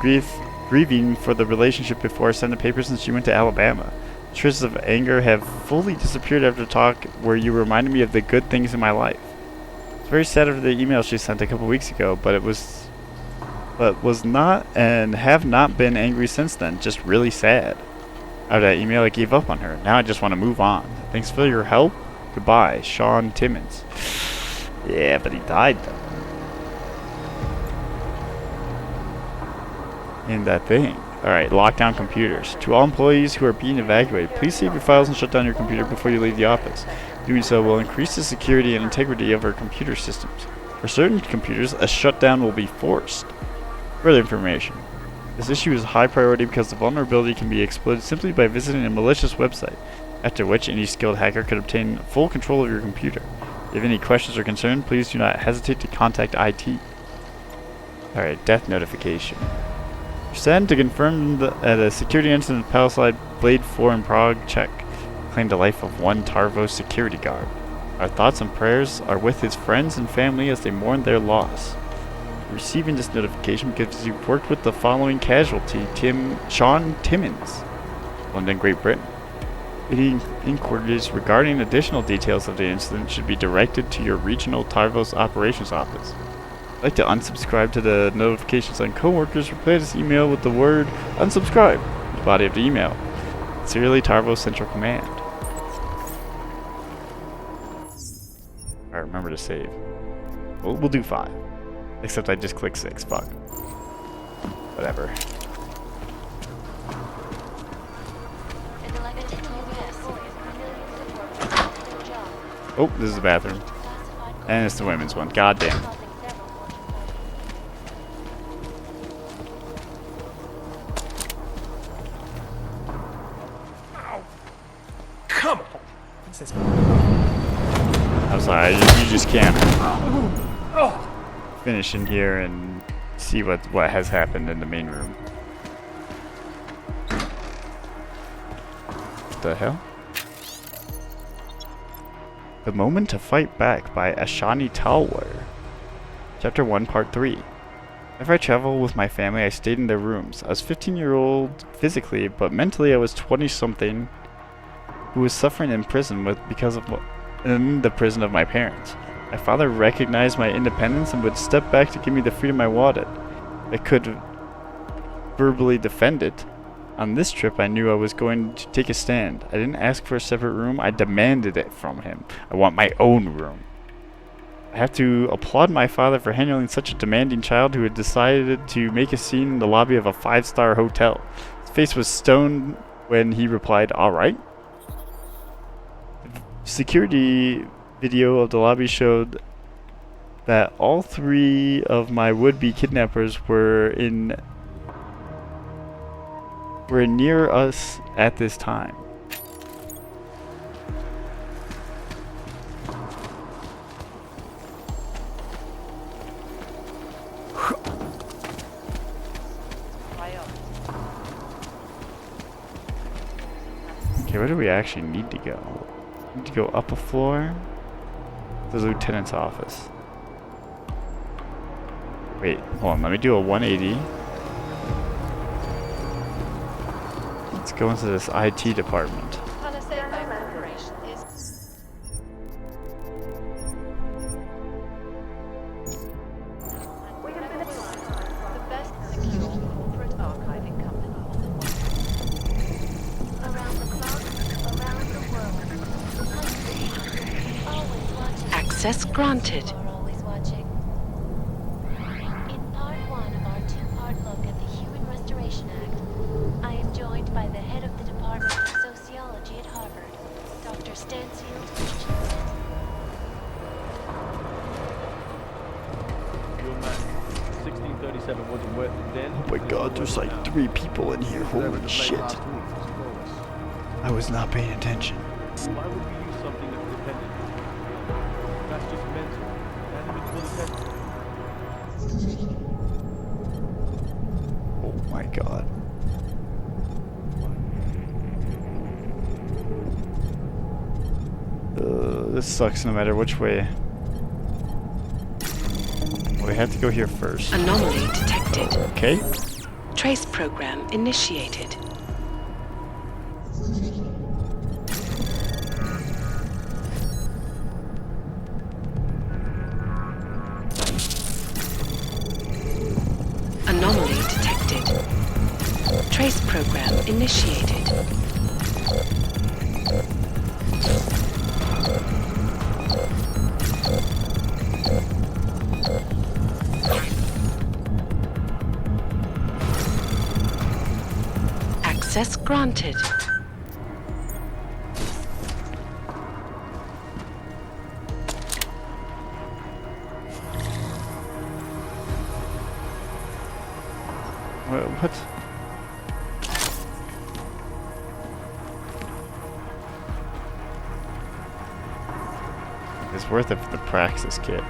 S1: grieving for the relationship before I sent the papers since she went to Alabama. Traces of anger have fully disappeared after talk where you reminded me of the good things in my life. It's very sad over the email she sent a couple weeks ago, but was not and have not been angry since then, just really sad. After that email, I gave up on her. Now I just want to move on. Thanks for your help. Goodbye, Sean Timmons. Yeah, but he died though. In that thing. Alright, lockdown computers. To all employees who are being evacuated, please save your files and shut down your computer before you leave the office. Doing so will increase the security and integrity of our computer systems. For certain computers, a shutdown will be forced. Further information. This issue is a high priority because the vulnerability can be exploited simply by visiting a malicious website, after which any skilled hacker could obtain full control of your computer. If you have any questions or concerns, please do not hesitate to contact IT. Alright, death notification. Send to confirm that a security incident at Palisade Blade 4 in Prague, Czech, claimed the life of one Tarvos security guard. Our thoughts and prayers are with his friends and family as they mourn their loss. Receiving this notification because you've worked with the following casualty, Sean Timmons, London, Great Britain. Any inquiries regarding additional details of the incident should be directed to your regional Tarvos operations office. I'd like to unsubscribe to the notifications on coworkers. Reply this email with the word unsubscribe in the body of the email. Sincerely, Tarvos Central Command. Alright, remember to save. We'll do 5. Except I just clicked 6. Fuck. Whatever. Oh, this is the bathroom. And it's the women's one. God damn.
S2: Come on.
S1: I'm sorry, you just can't finish in here and see what has happened in the main room. What the hell? The Moment to Fight Back by Ashani Talwar. Chapter 1, Part 3. Whenever I travel with my family, I stayed in their rooms. I was 15-year-old physically, but mentally I was 20-something who was suffering in prison in the prison of my parents. My father recognized my independence and would step back to give me the freedom I wanted. I could verbally defend it. On this trip, I knew I was going to take a stand. I didn't ask for a separate room, I demanded it from him. I want my own room. I have to applaud my father for handling such a demanding child who had decided to make a scene in the lobby of a 5-star hotel. His face was stone when he replied, "Alright." Security video of the lobby showed that all 3 of my would-be kidnappers were near us at this time. Okay, where do we actually need to go? We need to go up a floor. The lieutenant's office. Wait, hold on, let me do a 180. Let's go into this IT department.
S11: Access granted.
S12: hard look at the Human Restoration Act. I am joined by the head of the Department of Sociology at Harvard, Dr. Stansfield Christensen.
S13: Your man, 1637 wasn't worth the den.
S1: Oh my god, there's like 3 people in here. Holy shit. I was not paying attention.
S13: Why would we use something that's dependent? That's just mental.
S1: Oh my god. This sucks no matter which way. We have to go here first.
S11: Anomaly detected.
S1: Okay.
S11: Trace program initiated. Anomaly detected. Trace program initiated. Access granted.
S1: What? It's worth it for the Praxis kit.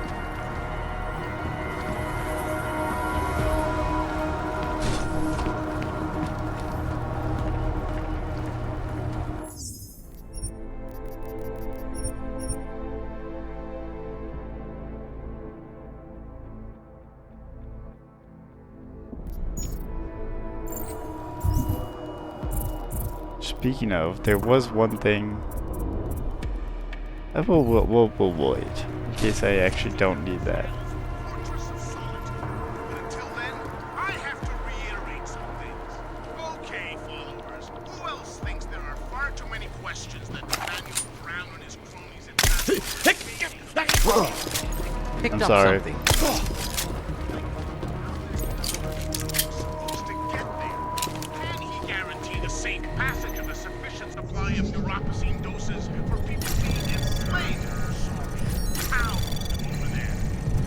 S1: Speaking of, there was one thing. We'll wait in case I actually don't need that.
S14: Until then, I have to reiterate some things. Okay, followers, who else thinks there are far too many questions that Daniel Brown and his cronies
S1: I'm sorry.
S14: safe passage of a sufficient supply of neuropozyne doses for people being enslaved. How over there?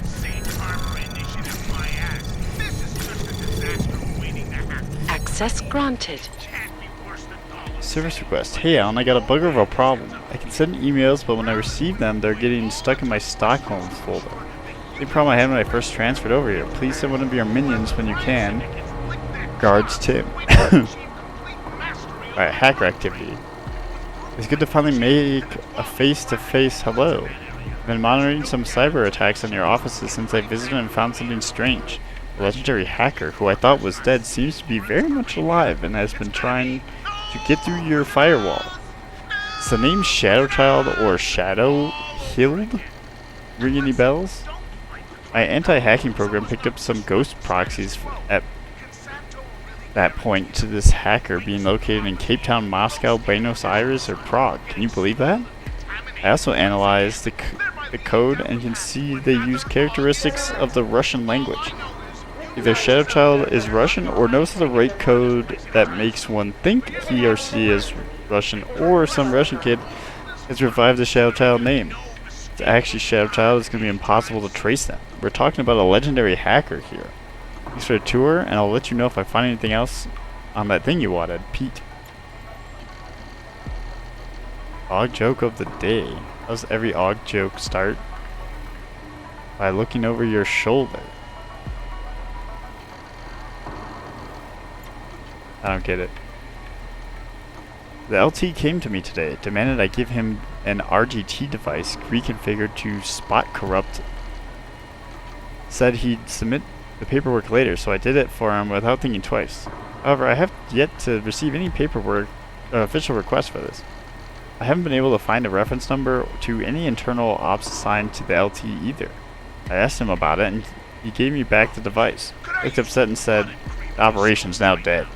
S14: Safe harbor initiative, my ass. This is just a disaster waiting to happen.
S11: Access granted.
S1: Service request. Hey Alan, I got a bugger of a problem. I can send emails, but when I receive them, they're getting stuck in my Stockholm folder. The problem I had when I first transferred over here. Please send one of your minions when you can. Guards Tim. Alright, hacker activity. It's good to finally make a face-to-face hello. I've been monitoring some cyber attacks on your offices since I visited and found something strange. A legendary hacker who I thought was dead seems to be very much alive and has been trying to get through your firewall. Is the name Shadowchild or Shadow Hild ring any bells? My anti-hacking program picked up some ghost proxies at that point to this hacker being located in Cape Town, Moscow, Buenos Aires, or Prague. Can you believe that? I also analyzed the code and can see they use characteristics of the Russian language. Either Shadowchild is Russian or knows the right code that makes one think he or she is Russian, or some Russian kid has revived the Shadowchild name. It's actually Shadowchild, it's going to be impossible to trace them. We're talking about a legendary hacker here. Thanks for the tour, and I'll let you know if I find anything else on that thing you wanted, Pete. Og joke of the day. How does every Og joke start? By looking over your shoulder. I don't get it. The LT came to me today, demanded I give him an RGT device reconfigured to spot corrupt. Said he'd submit the paperwork later, so I did it for him without thinking twice. However, I have yet to receive any paperwork official request for this. I haven't been able to find a reference number to any internal ops assigned to the LT either. I asked him about it, and he gave me back the device. Looked upset and said, "The operation's now dead."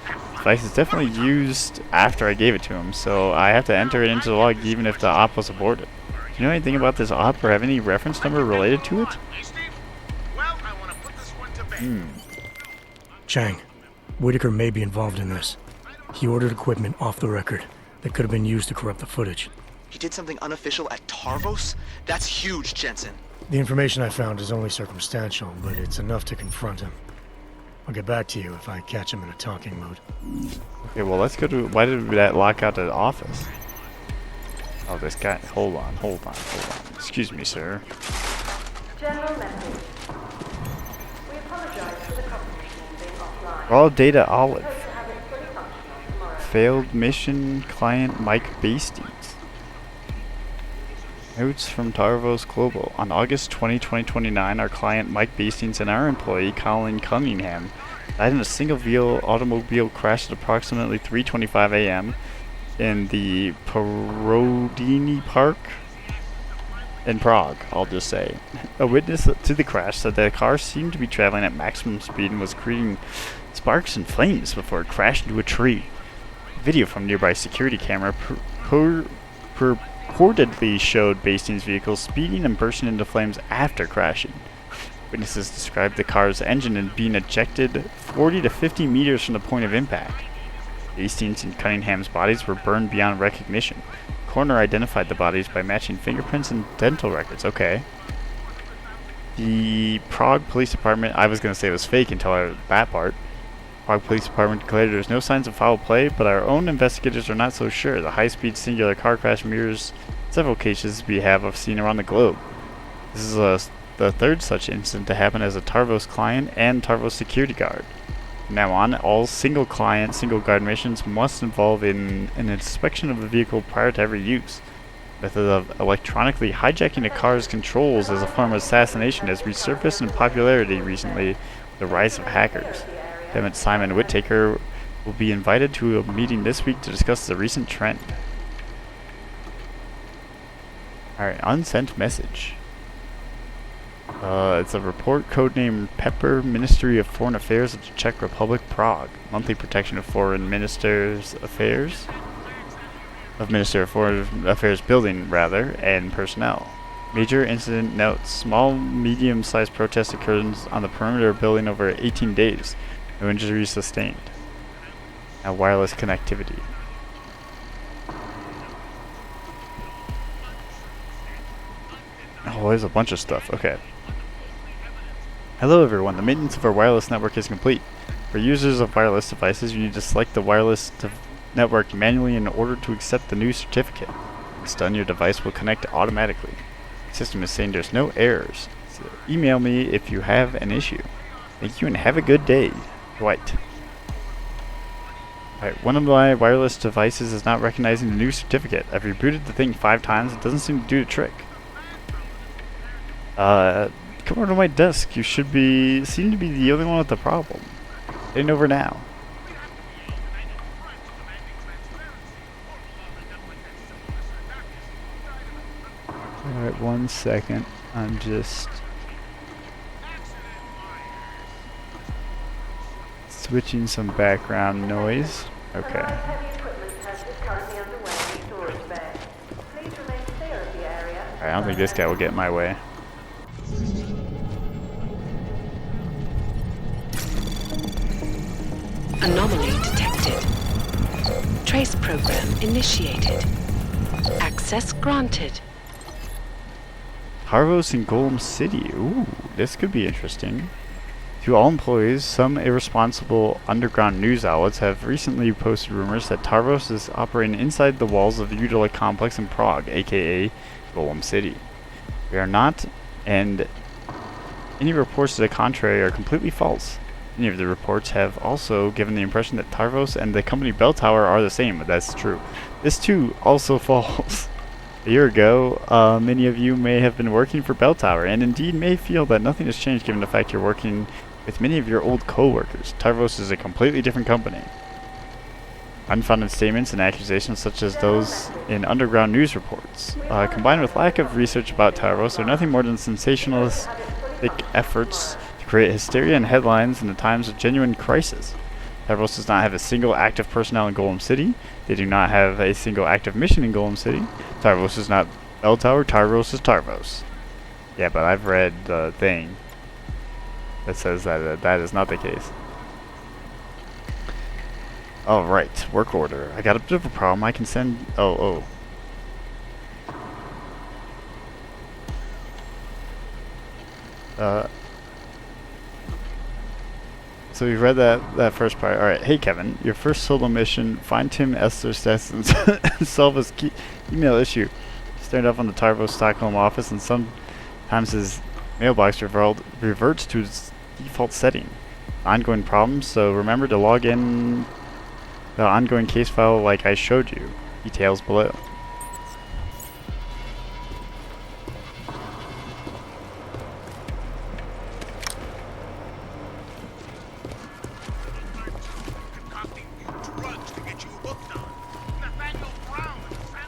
S1: The device is definitely used after I gave it to him, so I have to enter it into the log even if the op was aborted. Do you know anything about this op or have any reference number related to it?
S2: Chang, Whitaker may be involved in this. He ordered equipment off the record that could have been used to corrupt the footage.
S3: He did something unofficial at Tarvos? That's huge, Jensen.
S2: The information I found is only circumstantial, but it's enough to confront him. I'll get back to you if I catch him in a talking mood.
S1: Okay, well, let's go to... Why did that lock out the office? Oh, this guy... Hold on. Excuse me, sir.
S7: General message. We apologize for the company being offline.
S1: Raw data olive.
S7: Hope to have it fully functional tomorrow.
S1: Failed mission client Mike Bastings. Notes from Tarvos Global. On August 20, 2029, our client Mike Bastings and our employee Colin Cunningham died in a single-wheel automobile crash at approximately 3:25 a.m. in the Parodini Park in Prague, I'll just say. A witness to the crash said the car seemed to be traveling at maximum speed and was creating sparks and flames before it crashed into a tree. Video from nearby security camera purportedly showed Bastings' vehicle speeding and bursting into flames after crashing. Witnesses described the car's engine as being ejected 40 to 50 meters from the point of impact. Bastings and Cunningham's bodies were burned beyond recognition. The coroner identified the bodies by matching fingerprints and dental records. Okay. The Prague Police Department, I was going to say it was fake until I read that part. Prague Police Department declared there's no signs of foul play, but our own investigators are not so sure. The high-speed singular car crash mirrors several cases we have seen around the globe. This is the third such incident to happen as a Tarvos client and Tarvos security guard. From now on, all single client, single guard missions must involve an inspection of the vehicle prior to every use. The method of electronically hijacking a car's controls as a form of assassination has resurfaced in popularity recently with the rise of hackers. Lieutenant Simon Whittaker will be invited to a meeting this week to discuss the recent trend. Alright, unsent message. It's a report codenamed Pepper, Ministry of Foreign Affairs of the Czech Republic, Prague. Monthly protection of Foreign Ministers Affairs? Of Minister of Foreign Affairs building, rather, and personnel. Major incident notes. Small, medium-sized protest occurred on the perimeter of building over 18 days. No injuries sustained. Now wireless connectivity. Oh, there's a bunch of stuff. Okay. Hello everyone, the maintenance of our wireless network is complete. For users of wireless devices, you need to select the wireless network manually in order to accept the new certificate. Once done, your device will connect automatically. The system is saying there's no errors. So email me if you have an issue. Thank you and have a good day. Dwight. Alright, one of my wireless devices is not recognizing the new certificate. I've rebooted the thing 5 times, it doesn't seem to do the trick. Come over to my desk. You seem to be the only one with the problem. Getting over now. Alright, 1 second. I'm just switching some background noise. Okay. I don't think this guy will get in my way.
S11: Anomaly detected. Trace program initiated. Access granted.
S1: Tarvos in Golem City. Ooh, this could be interesting. To all employees, some irresponsible underground news outlets have recently posted rumors that Tarvos is operating inside the walls of the Udala complex in Prague, aka Golem City. We are not, and any reports to the contrary are completely false. Many of the reports have also given the impression that Tarvos and the company Bell Tower are the same, but that's true. This too also false. A year ago, many of you may have been working for Bell Tower, and indeed may feel that nothing has changed given the fact you're working with many of your old co-workers. Tarvos is a completely different company. Unfounded statements and accusations such as those in underground news reports, combined with lack of research about Tarvos, are nothing more than sensationalistic efforts to create hysteria and headlines in the times of genuine crisis. Tarvos does not have a single active personnel in Golem City. They do not have a single active mission in Golem City. Tarvos is not Bell Tower, Tarvos is Tarvos. Yeah, but I've read the thing that says that that is not the case. Alright, work order. I got a bit of a problem. I can send... Oh. So we read that first part. Alright, hey Kevin, your first solo mission, find Tim Esther's stats and solve his email issue. He started off on the Tarvo Stockholm office, and sometimes his mailbox reverts to its default setting. Ongoing problems, so remember to log in the ongoing case file like I showed you. Details below.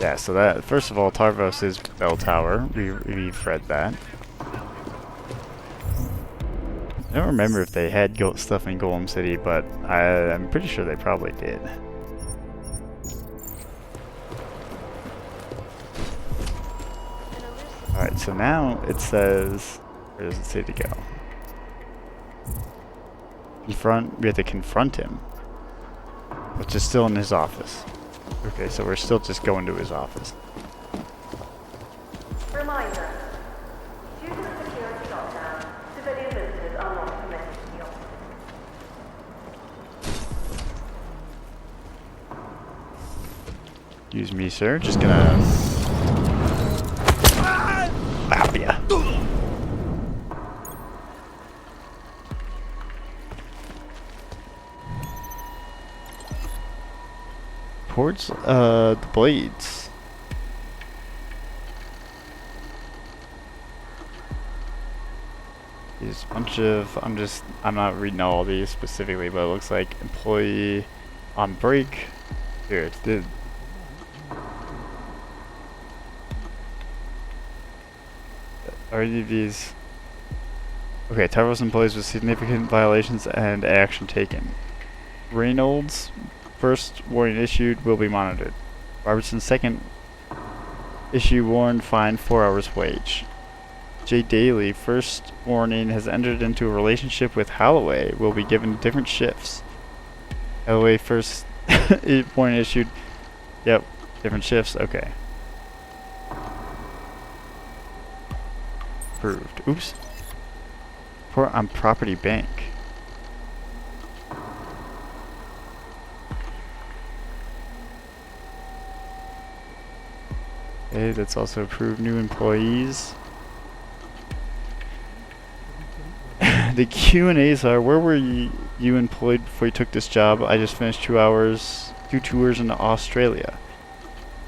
S1: Yeah, so that, first of all, Tarvos is Bell Tower. We've read that. I don't remember if they had stuff in Golem City, but I'm pretty sure they probably did. Alright, so now it says, where does it say to go? We have to confront him, which is still in his office. Okay, so we're still just going to his office.
S7: Reminder. Due to the security lockdown, civilian visitors are not permitted to the office.
S1: Excuse me, sir. Just gonna... Slap ya. Towards the blades. There's a bunch of, I'm not reading all these specifically, but it looks like employee on break. Here, it's the... Are any of these... Okay, Tarvos employees with significant violations and action taken. Reynolds, first warning issued, will be monitored. Robertson's second issue warned, fine, 4 hours wage. J. Daly, first warning, has entered into a relationship with Holloway, will be given different shifts. Holloway, first warning issued, yep, different shifts, okay. Approved. Oops. Report on property bank. Okay, that's also approved. New employees. The Q&As are, where were you employed before you took this job? I just finished 2 tours in Australia.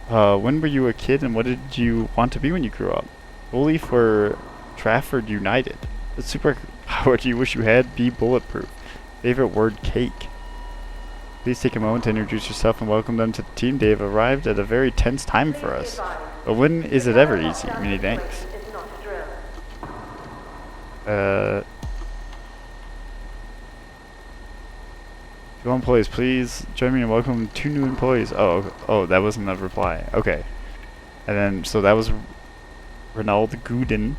S1: When were you a kid and what did you want to be when you grew up? Goalie for Trafford United. The superpower do you wish you had? Be bulletproof. Favorite word, cake. Please take a moment to introduce yourself and welcome them to the team. They have arrived at a very tense time for us. But when is it ever easy? Many thanks. Two employees, please join me in welcoming 2 new employees. Oh, that wasn't a reply. Okay. And then, so that was Ronald Gooden.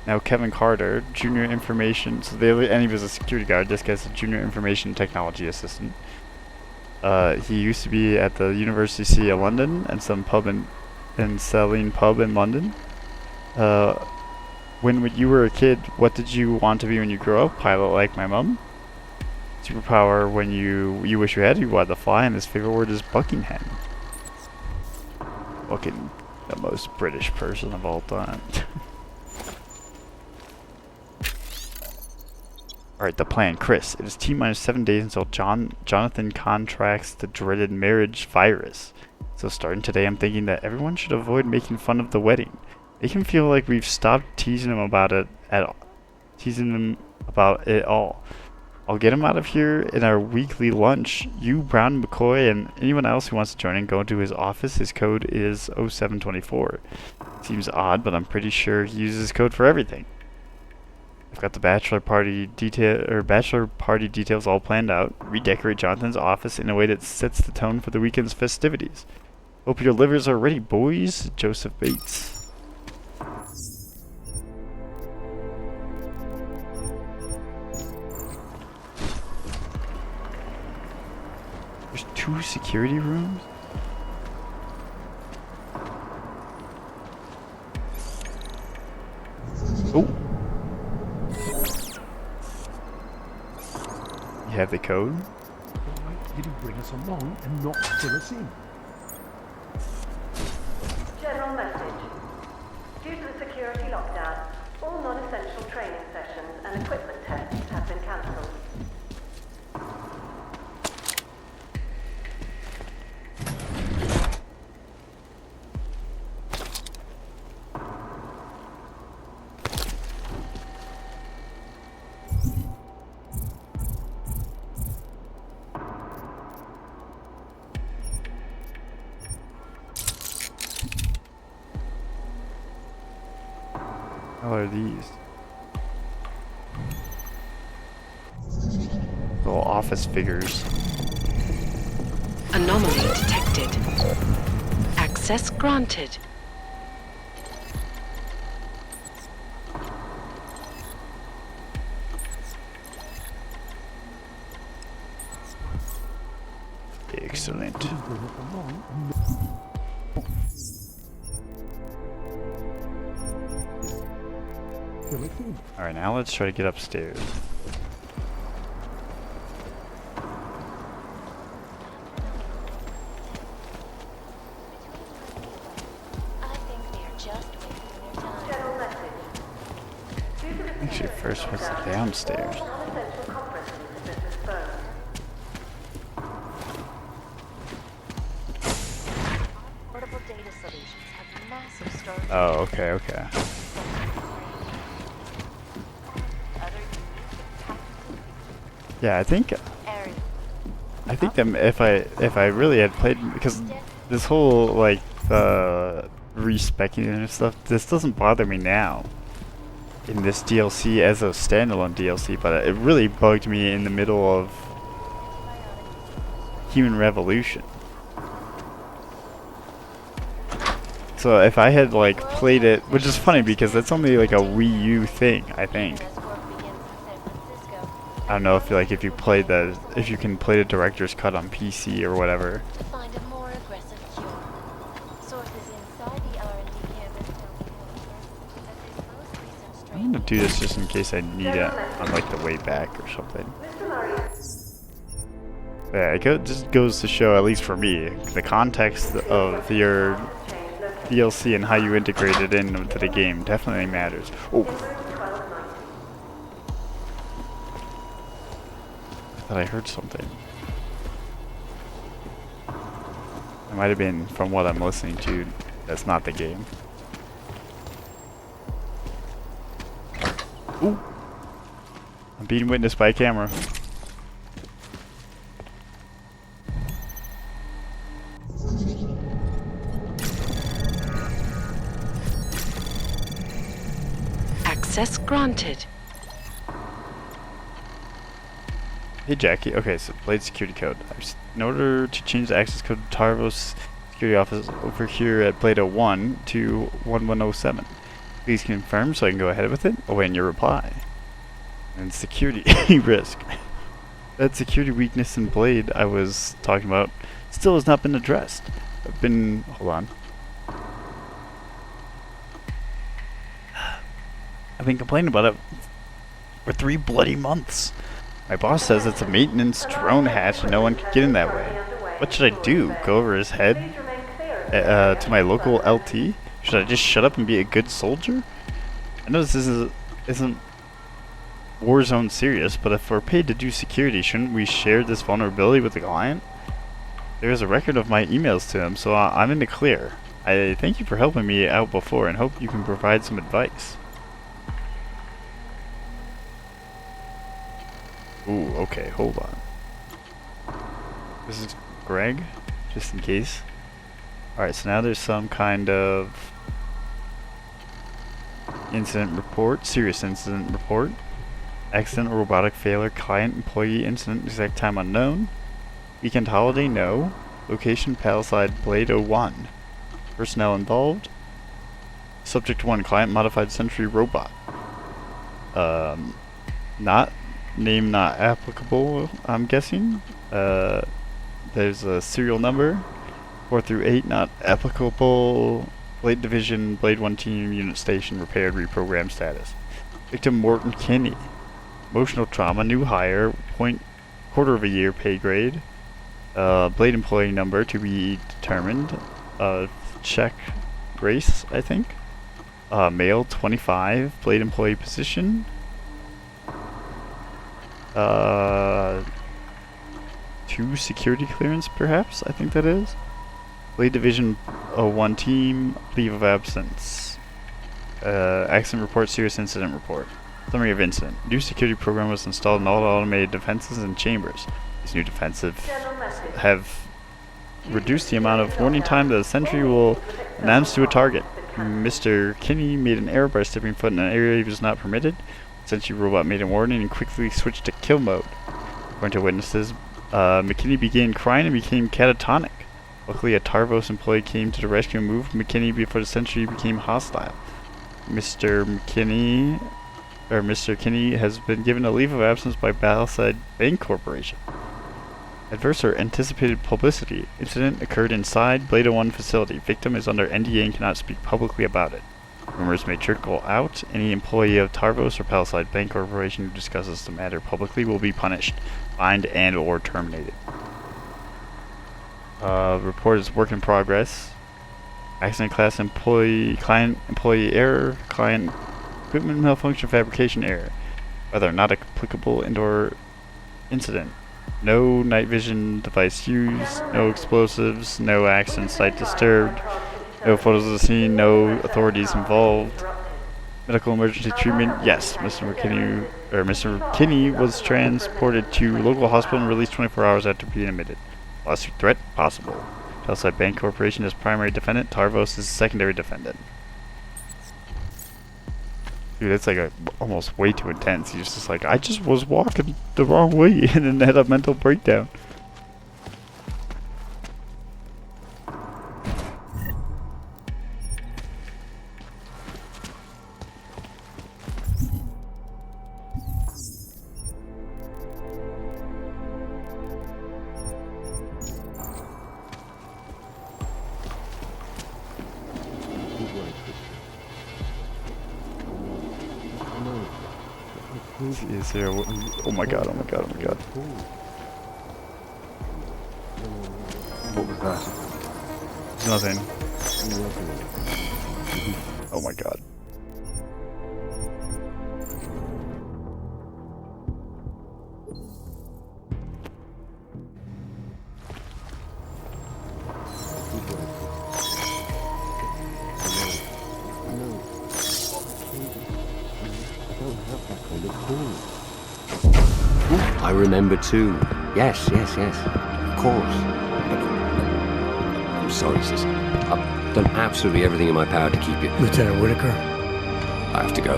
S1: Now Kevin Carter, junior information. So and he was a security guard. This guy's a junior information technology assistant. He used to be at the University of London and some pub in Celine pub in London. When you were a kid, what did you want to be when you grew up? Pilot like my mom. Superpower when you wish you had, you wanted to fly, and his favorite word is Buckingham. Fucking the most British person of all time. Alright, the plan. Chris, it is T-minus 7 days until Jonathan contracts the dreaded marriage virus. So starting today, I'm thinking that everyone should avoid making fun of the wedding. Make him feel like we've stopped teasing him about it all. I'll get him out of here in our weekly lunch. You, Brown, McCoy, and anyone else who wants to join in, go into his office. His code is 0724. Seems odd, but I'm pretty sure he uses code for everything. I've got the bachelor party details all planned out. Redecorate Jonathan's office in a way that sets the tone for the weekend's festivities. Hope your livers are ready, boys. Joseph Bates. There's 2 security rooms? Oh. You have the code?
S14: Why did he bring us along and not fill us in?
S7: General message. Due to the security lockdown, all non-essential training sessions and equipment tests have been cancelled.
S1: How are these? Little office figures.
S11: Anomaly detected. Access granted.
S1: Excellent. Alright, now let's try to get upstairs.
S12: I think they're just wasting their time.
S7: General message. Due to the
S1: Actually, first what's downstairs?
S7: all non-essential conferences have been postponed.
S12: Portable data solutions have massive storage.
S1: Oh, okay, okay. Yeah, I think that if I really had played, because this whole like respecing and stuff, this doesn't bother me now in this DLC as a standalone DLC, but it really bugged me in the middle of Human Revolution. So if I had like played it, which is funny because that's only like a Wii U thing, I think. I don't know if if you play if you can play the director's cut on PC or whatever.
S12: To find a more aggressive cure. Sources inside the R&D campus tell me, however, that this most recent strain.
S1: I'm gonna do this just in case I need it on like the way back or something. Yeah, it just goes to show, at least for me, the context of your DLC and how you integrate it into the game definitely matters. Oh. I thought I heard something. It might have been from what I'm listening to. That's not the game. Ooh. I'm being witnessed by a camera.
S11: Access granted.
S1: Hey Jackie, okay, so Blade security code. In order to change the access code to Tarvos security office over here at Blade 01 to 1107. Please confirm so I can go ahead with it. Awaiting your reply. And security risk. That security weakness in Blade I was talking about still has not been addressed. Hold on. I've been complaining about it for 3 bloody months. My boss says it's a maintenance drone hatch and no one can get in that way. What should I do? Go over his head to my local LT? Should I just shut up and be a good soldier? I know this isn't Warzone serious, but if we're paid to do security, shouldn't we share this vulnerability with the client? There is a record of my emails to him, so I'm in the clear. I thank you for helping me out before and hope you can provide some advice. Ooh, okay, hold on. This is Greg, just in case. Alright, so now there's some kind of incident report, serious incident report. Accident or robotic failure, client employee incident, exact time unknown. Weekend holiday, no. Location, Palisade, Blade 01. Personnel involved. Subject 1, client modified sentry robot. Name not applicable, I'm guessing. There's a serial number, 4 through 8, not applicable. Blade Division, Blade 1 Team, Unit Station, repaired, reprogrammed status. Victim Morton Kinney. Emotional trauma, new hire, quarter of a year pay grade. Blade employee number to be determined. Check race, I think. Male, 25. Blade employee position. 2 security clearance, perhaps? I think that is. Blade Division 1 Team, leave of absence. Accident report, serious incident report. Summary of incident. New security program was installed in all automated defenses and chambers. These new defenses have reduced the amount of warning time that a sentry will announce to a target. Mr. Kinney made an error by stepping foot in an area he was not permitted. The sentry robot made a warning and quickly switched to kill mode. According to witnesses, McKinney began crying and became catatonic. Luckily, a Tarvos employee came to the rescue and moved McKinney before the sentry became hostile. Mr. Kinney has been given a leave of absence by Battlefield Bank Corporation. Adverse or anticipated publicity. Incident occurred inside Blade 1 facility. Victim is under NDA and cannot speak publicly about it. Rumors may trickle out. Any employee of Tarvos or Palisade Bank Corporation who discusses the matter publicly will be punished, fined, and or terminated. Report is work in progress. Accident class client employee error, client equipment malfunction, fabrication error. Whether not applicable indoor incident. No night vision device used, no explosives, no accident site disturbed, no photos of the scene, no authorities involved. Medical emergency treatment, yes. Mr. Kinney was transported to local hospital and released 24 hours after being admitted. Lawsuit threat, possible. Palisade Bank Corporation is primary defendant, Tarvos is secondary defendant. Dude, that's like almost way too intense. He's just like, I just was walking the wrong way and then had a mental breakdown. Is there? Oh my god! Oh my god! Oh my god!
S8: What was that?
S1: There's nothing. Oh my god!
S15: I remember too. Yes. Of course. I'm sorry, sis. I've done absolutely everything in my power to keep you.
S2: Lieutenant Whitaker?
S15: I have to go.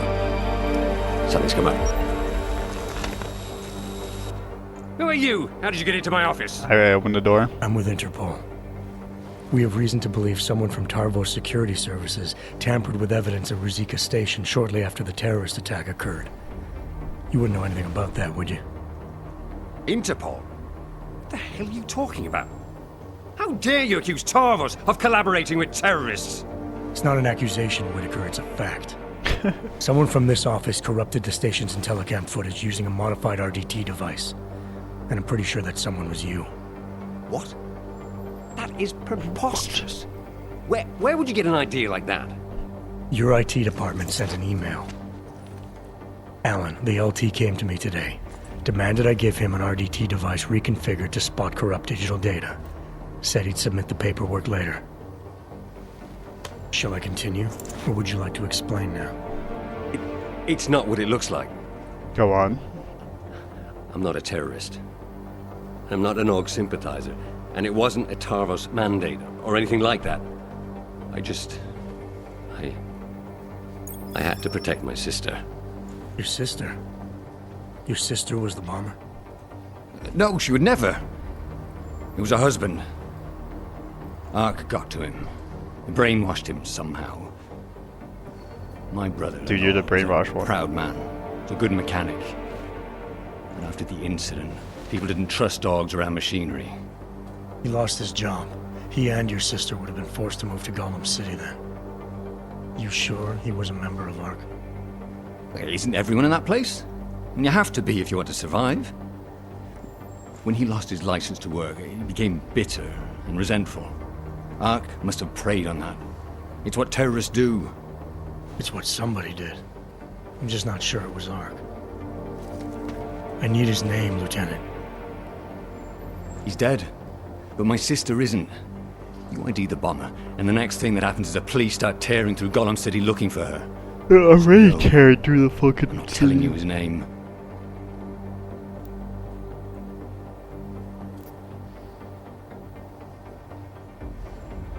S15: Something's come up.
S9: Who are you? How did you get into my office?
S1: I opened the door.
S2: I'm with Interpol. We have reason to believe someone from Tarvos Security Services tampered with evidence at Ruzicka Station shortly after the terrorist attack occurred. You wouldn't know anything about that, would you?
S9: Interpol? What the hell are you talking about? How dare you accuse Tarvos of collaborating with terrorists?
S2: It's not an accusation, Whitaker, it's a fact. Someone from this office corrupted the station's and telecam footage using a modified RDT device. And I'm pretty sure that someone was you.
S15: What? That is preposterous. Where would you get an idea like that?
S2: Your IT department sent an email. Alan, the LT, came to me today. Demanded I give him an RDT device reconfigured to spot corrupt digital data. Said he'd submit the paperwork later. Shall I continue? Or would you like to explain now?
S15: It's not what it looks like.
S1: Go on.
S15: I'm not a terrorist. I'm not an AUG sympathizer. And it wasn't a Tarvos mandate or anything like that. I had to protect my sister.
S2: Your sister? Your sister was the bomber?
S15: No, she would never. It was her husband. ARC got to him. Brainwashed him somehow. My brother.
S1: Dude, you're the brainwashed one.
S15: Proud man. A good mechanic. But after the incident, people didn't trust dogs around machinery.
S2: He lost his job. He and your sister would have been forced to move to Gollum City then. You sure he was a member of ARC?
S15: Isn't everyone in that place? And you have to be if you want to survive. When he lost his license to work, he became bitter and resentful. ARC must have preyed on that. It's what terrorists do.
S2: It's what somebody did. I'm just not sure it was ARC. I need his name, Lieutenant.
S15: He's dead, but my sister isn't. You ID the bomber, and the next thing that happens is the police start tearing through Gollum City looking for her.
S1: I'm already carried through the fucking.
S15: I'm not telling you his name.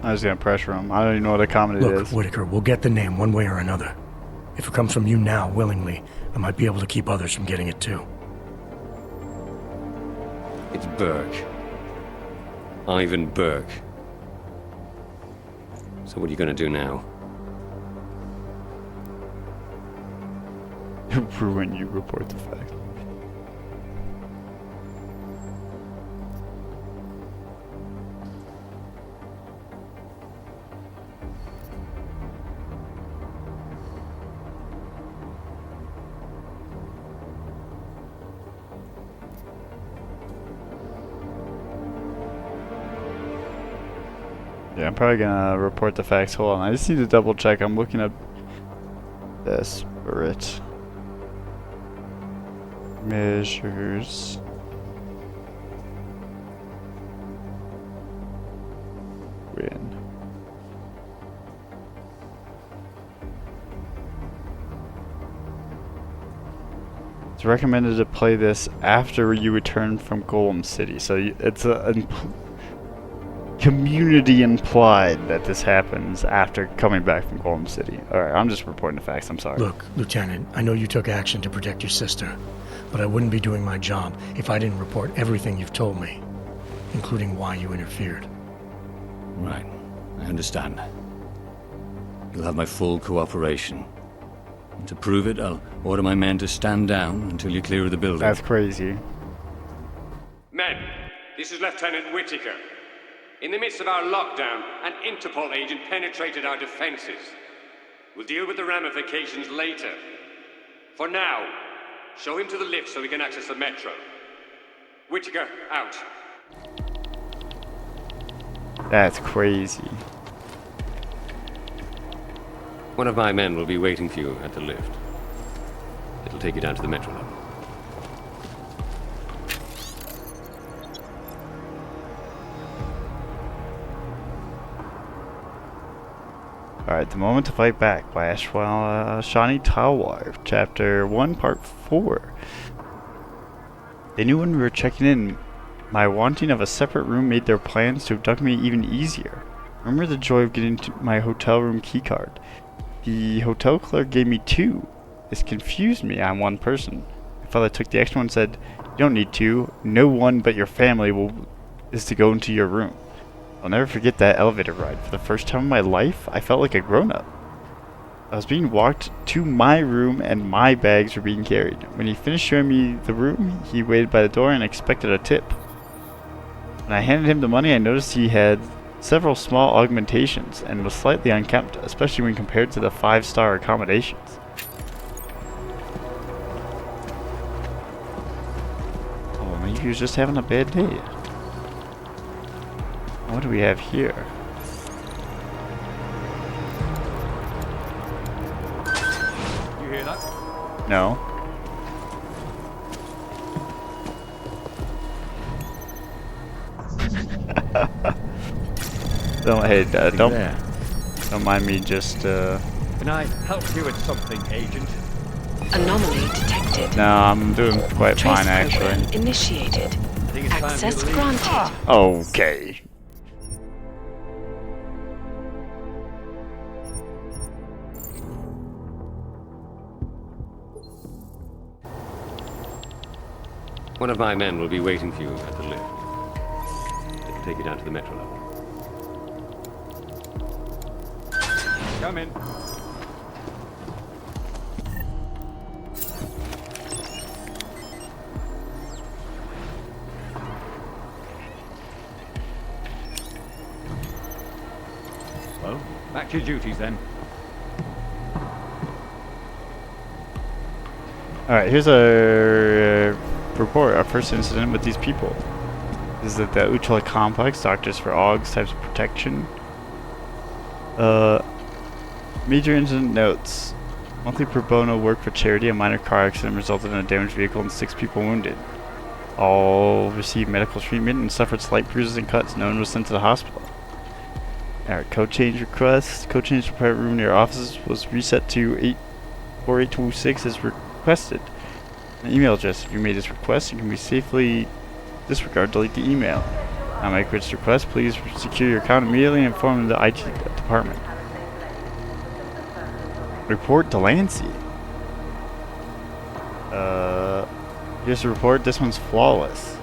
S1: I was gonna pressure him. I don't even know what a comment it
S2: Look,
S1: is.
S2: Whitaker, we'll get the name one way or another. If it comes from you now, willingly, I might be able to keep others from getting it too.
S15: It's Burke. Ivan Burke. So what are you gonna do now?
S1: Ruin you, report the fact. Yeah, I'm probably gonna report the facts. Hold on, I just need to double check. I'm looking up desperate measures. Win. It's recommended to play this after you return from Golem City, so it's a community implied that this happens after coming back from Golem City. Alright, I'm just reporting the facts, I'm sorry.
S2: Look, Lieutenant, I know you took action to protect your sister, but I wouldn't be doing my job if I didn't report everything you've told me, including why you interfered.
S15: Right, I understand. You'll have my full cooperation. And to prove it, I'll order my men to stand down until you're clear of the building.
S1: That's crazy.
S9: Men, this is Lieutenant Whitaker. In the midst of our lockdown, an Interpol agent penetrated our defenses. We'll deal with the ramifications later. For now, show him to the lift so we can access the metro. Whitaker, out.
S1: That's crazy.
S15: One of my men will be waiting for you at the lift. It'll take you down to the metro level.
S1: Alright, The Moment to Fight Back by Shani Talwar, Chapter 1, Part 4. They knew when we were checking in, my wanting of a separate room made their plans to abduct me even easier. Remember the joy of getting to my hotel room keycard. The hotel clerk gave me 2. This confused me. I'm one person. My father took the extra one and said, "You don't need 2. No one but your family is to go into your room." I'll never forget that elevator ride. For the first time in my life, I felt like a grown-up. I was being walked to my room and my bags were being carried. When he finished showing me the room, he waited by the door and expected a tip. When I handed him the money, I noticed he had several small augmentations and was slightly unkempt, especially when compared to the 5-star accommodations. Oh, maybe he was just having a bad day. What do we have here?
S13: You hear that?
S1: No. Don't mind me just
S13: Can I help you with something, Agent?
S11: Anomaly detected.
S1: No, I'm doing quite
S11: Trace
S1: fine
S11: program
S1: actually.
S11: Initiated. Access
S13: you leave.
S11: granted.
S1: Okay.
S15: One of my men will be waiting for you at the lift. It'll take you down to the metro level.
S13: Come in.
S10: back to your duties then.
S1: Alright, here's our report. Our first incident with these people. This is at the Uchala complex. Doctors for AUGs, types of protection. Major incident notes. Monthly pro bono work for charity. A minor car accident resulted in a damaged vehicle and 6 people wounded. All received medical treatment and suffered slight bruises and cuts. No one was sent to the hospital. Alright, code change request. Code change to private room near offices was reset to 84826 as requested. An email address. If you made this request, you can be safely delete the email. Now make this request. Please secure your account immediately and inform the IT department. Report Delancey. Here's the report. This one's flawless.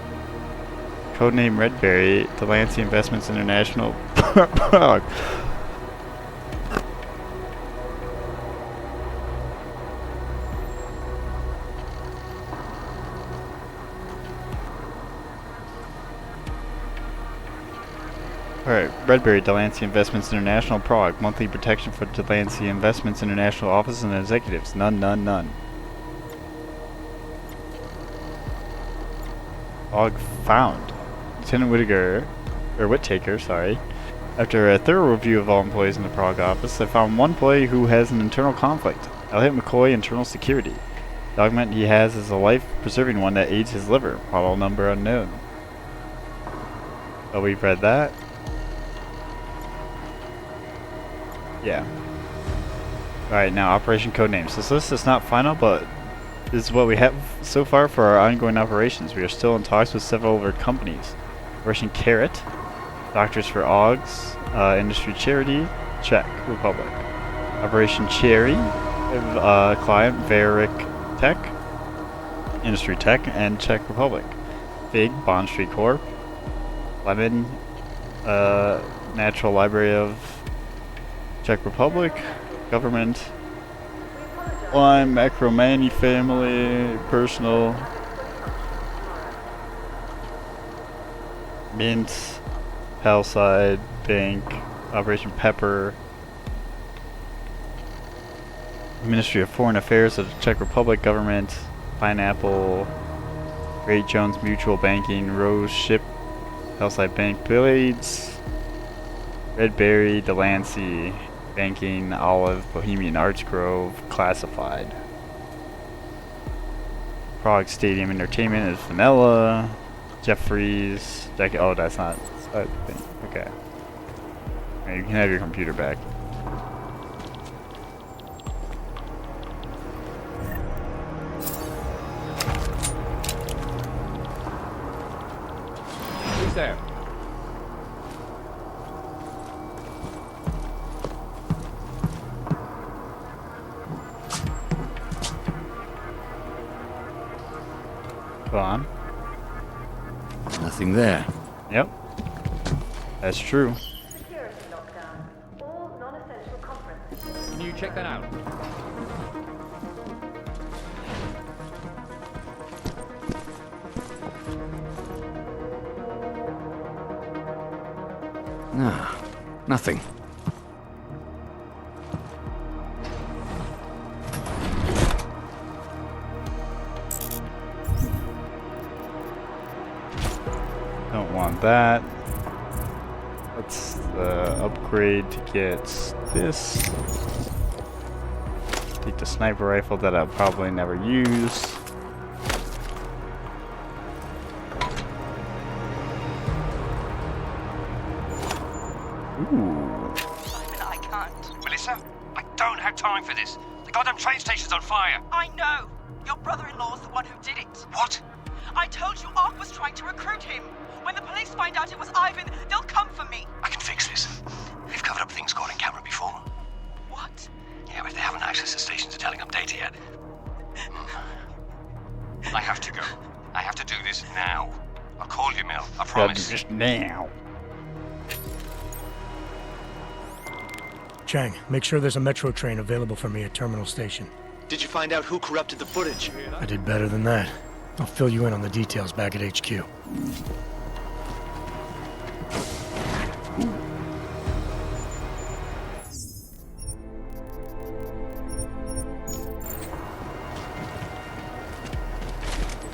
S1: Codename Redberry. Delancey Investments International. Alright, Redberry, Delancey Investments International, Prague. Monthly protection for Delancey Investments International offices and executives. None, none, none. AUG found. Lieutenant Whittaker, sorry. After a thorough review of all employees in the Prague office, I found one employee who has an internal conflict. Elliot McCoy, Internal Security. The document he has is a life-preserving one that aids his liver. Model number unknown. Oh, we've read that. Yeah. Alright, now Operation Codenames. This list is not final, but this is what we have so far for our ongoing operations. We are still in talks with several of our companies. Operation Carrot, Doctors for AUGs, Industry Charity, Czech Republic. Operation Cherry, client Veric Tech, Industry Tech, and Czech Republic. Fig, Bond Street Corp. Lemon, Natural Library of Czech Republic, Government. Lime, Macromani Family, Personal. Mint, Palside, Bank, Operation Pepper. Ministry of Foreign Affairs of the Czech Republic, Government, Pineapple, Great Jones Mutual Banking, Rose Ship, Palside Bank, Blades, Redberry, Delancey, Banking, Olive, Bohemian Arts Grove, Classified. Prague Stadium Entertainment is Vanilla, Jeffries, oh, that's not a thing. Okay. Right, you can have your computer back.
S10: Who's there?
S1: Go on.
S15: Nothing there.
S1: Yep. That's true.
S7: Security lockdown. All non-essential conferences.
S10: Can you check that out?
S15: No, nothing.
S1: Don't want that. Let's upgrade to get this. Take the sniper rifle that I'll probably never use. Ooh.
S16: Simon, I can't. Melissa, I don't have time for this. The goddamn train station's on fire.
S17: I know. Your brother-in-law's the one who did it.
S16: What?
S17: I told you Ark was trying to recruit him. When the police find out it was Ivan, they'll come for me.
S16: I can fix this. We've covered up things caught on camera before.
S17: What?
S16: Yeah, but they haven't accessed the stations are telling up data yet. I have to go. I have to do this now. I'll call you, Mel. I promise.
S1: Just now.
S2: Chang, make sure there's a metro train available for me at Terminal Station.
S3: Did you find out who corrupted the footage?
S2: I did better than that. I'll fill you in on the details back at HQ.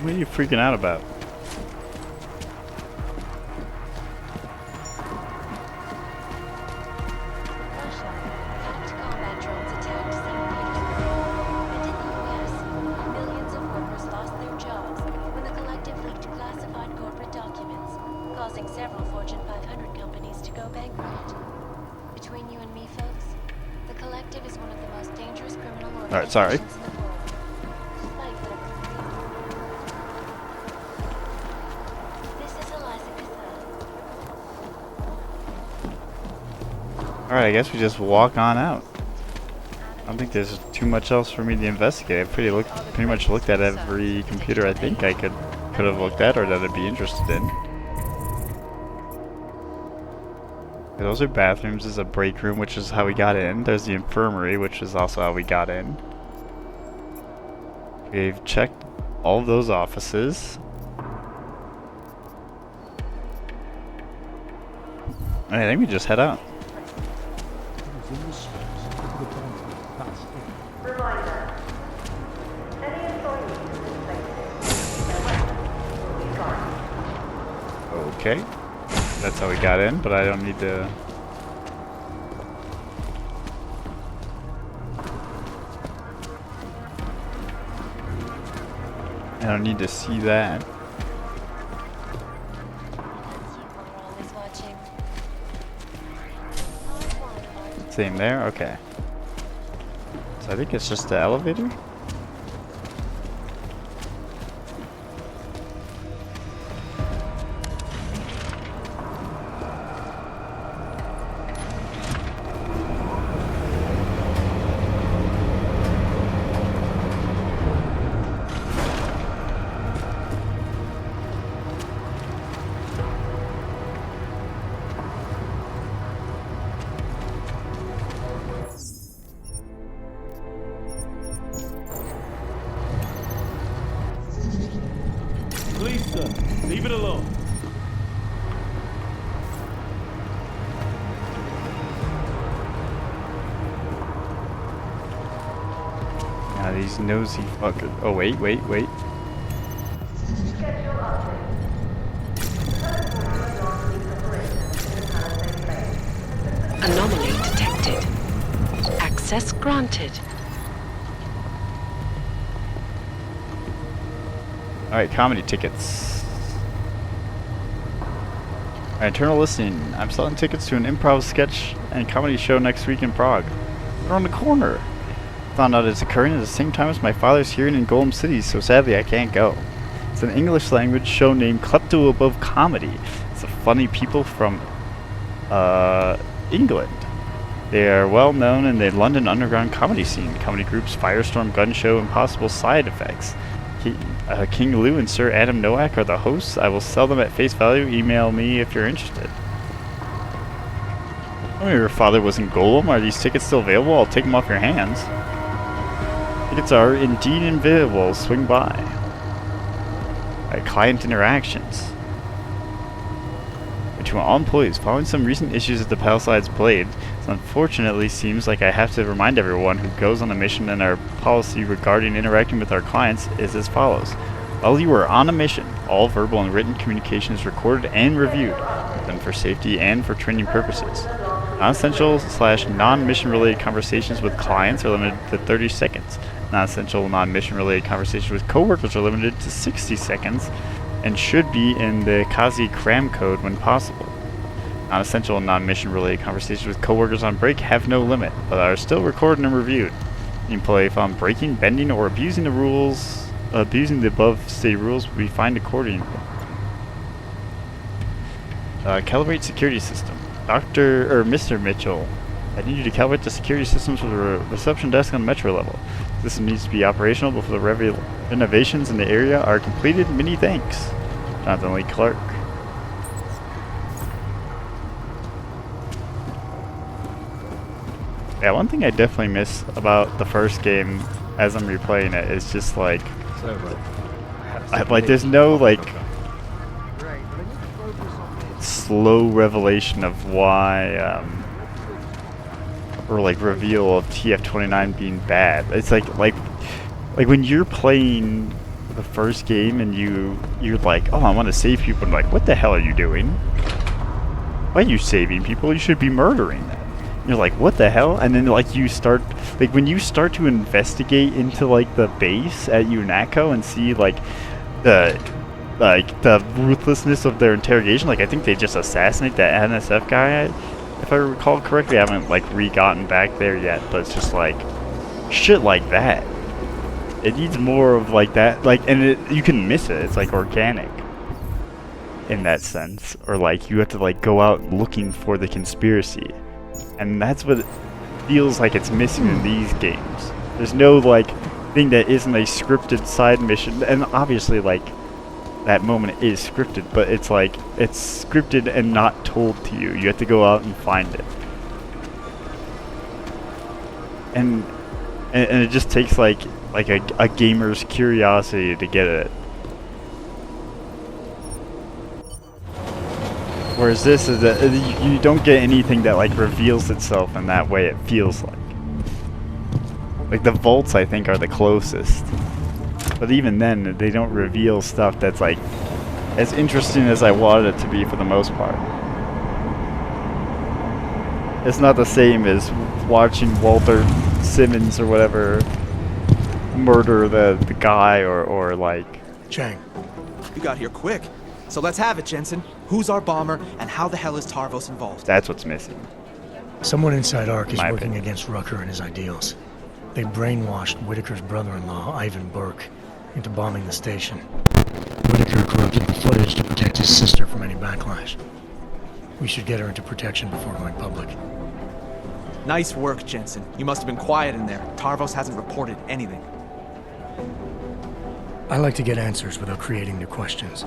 S1: What are you freaking out about?
S12: Combat drones attacked St. Petersburg. And in the US, millions of workers lost their jobs when the collective leaked classified corporate documents, causing several Fortune 500 companies to go bankrupt. Between you and me, folks, the collective is one of the most dangerous criminal
S1: Alright, sorry.
S12: organizations in the world. Despite whatever the reason. This is Eliza Cassell.
S1: Alright, I guess we just walk on out. I don't think there's too much else for me to investigate. I've pretty much looked at every computer I think I could have looked at or that I'd be interested in. Okay, those are bathrooms. There's a break room, which is how we got in. There's the infirmary, which is also how we got in. We've checked all of those offices. I think we just head out.
S7: Reminder. Any employees in this space, their weapons will be gone.
S1: Okay. That's how we got in, but I don't need to... I don't need to see that.
S12: Always watching.
S1: Same there? Okay. So I think it's just the elevator?
S13: Please, sir, leave it alone.
S1: Now these nosy fuckers. Oh, wait.
S7: Schedule update. First order of last week's operation in the Palisade Lane.
S11: Anomaly detected. Access granted.
S1: Alright, comedy tickets. Alright, internal listening. I'm selling tickets to an improv sketch and comedy show next week in Prague. They're on the corner. Found out it's occurring at the same time as my father's hearing in Golem City, so sadly I can't go. It's an English language show named Klepto Above Comedy. It's a funny people from England. They are well known in the London underground comedy scene. Comedy groups Firestorm, Gun Show, and Possible Side Effects. King Lou and Sir Adam Nowak are the hosts. I will sell them at face value. Email me if you're interested. Oh, your father was in Golem. Are these tickets still available? I'll take them off your hands. Tickets are indeed available. Swing by. Client interactions. To all employees, following some recent issues at the Palisades Blade, it unfortunately seems like I have to remind everyone who goes on a mission, and our policy regarding interacting with our clients is as follows. While you are on a mission, all verbal and written communication is recorded and reviewed, then for safety and for training purposes. Non-essential / non-mission related conversations with clients are limited to 30 seconds. Non-essential non-mission related conversations with coworkers are limited to 60 seconds and should be in the Kazi cram code when possible. Non-essential and non-mission related conversations with coworkers on break have no limit, but are still recorded and reviewed. The employee found breaking, bending, or abusing the above stated rules will be fined accordingly. Calibrate security system. Mr. Mitchell, I need you to calibrate the security systems for the reception desk on the metro level. The system needs to be operational before the renovations in the area are completed. Many thanks. Jonathan Lee Clark. Yeah, one thing I definitely miss about the first game as I'm replaying it is just like, there's no slow revelation of why, or reveal of TF-29 being bad. It's like when you're playing the first game and you're like, oh, I want to save people, and like, what the hell are you doing? Why are you saving people? You should be murdering them. You're like, what the hell? And then like you start, like when you start to investigate into like the base at UNATCO and see like the ruthlessness of their interrogation, like I think they just assassinate that NSF guy, if I recall correctly. I haven't like gotten back there yet, but it's just like shit like that. It needs more of like that, like, and you can miss it. It's like organic in that sense, or like you have to like go out looking for the conspiracy, and that's what it feels like it's missing in these games. There's no like thing that isn't a scripted side mission, and obviously like that moment is scripted, but it's like it's scripted and not told to you. You have to go out and find it, and it just takes like a gamer's curiosity to get it. Whereas this is you don't get anything that like reveals itself in that way. It feels like the vaults I think are the closest, but even then they don't reveal stuff that's like as interesting as I wanted it to be for the most part. It's not the same as watching Walter Simmons or whatever murder the guy or like
S4: Chang. You got here quick. So let's have it, Jensen. Who's our bomber, and how the hell is Tarvos involved?
S1: That's what's missing.
S2: Someone inside ARC is working against Rucker and his ideals. They brainwashed Whitaker's brother-in-law, Ivan Burke, into bombing the station. Whitaker corrupted the footage to protect his sister from any backlash. We should get her into protection before going public.
S4: Nice work, Jensen. You must have been quiet in there. Tarvos hasn't reported anything.
S2: I like to get answers without creating new questions.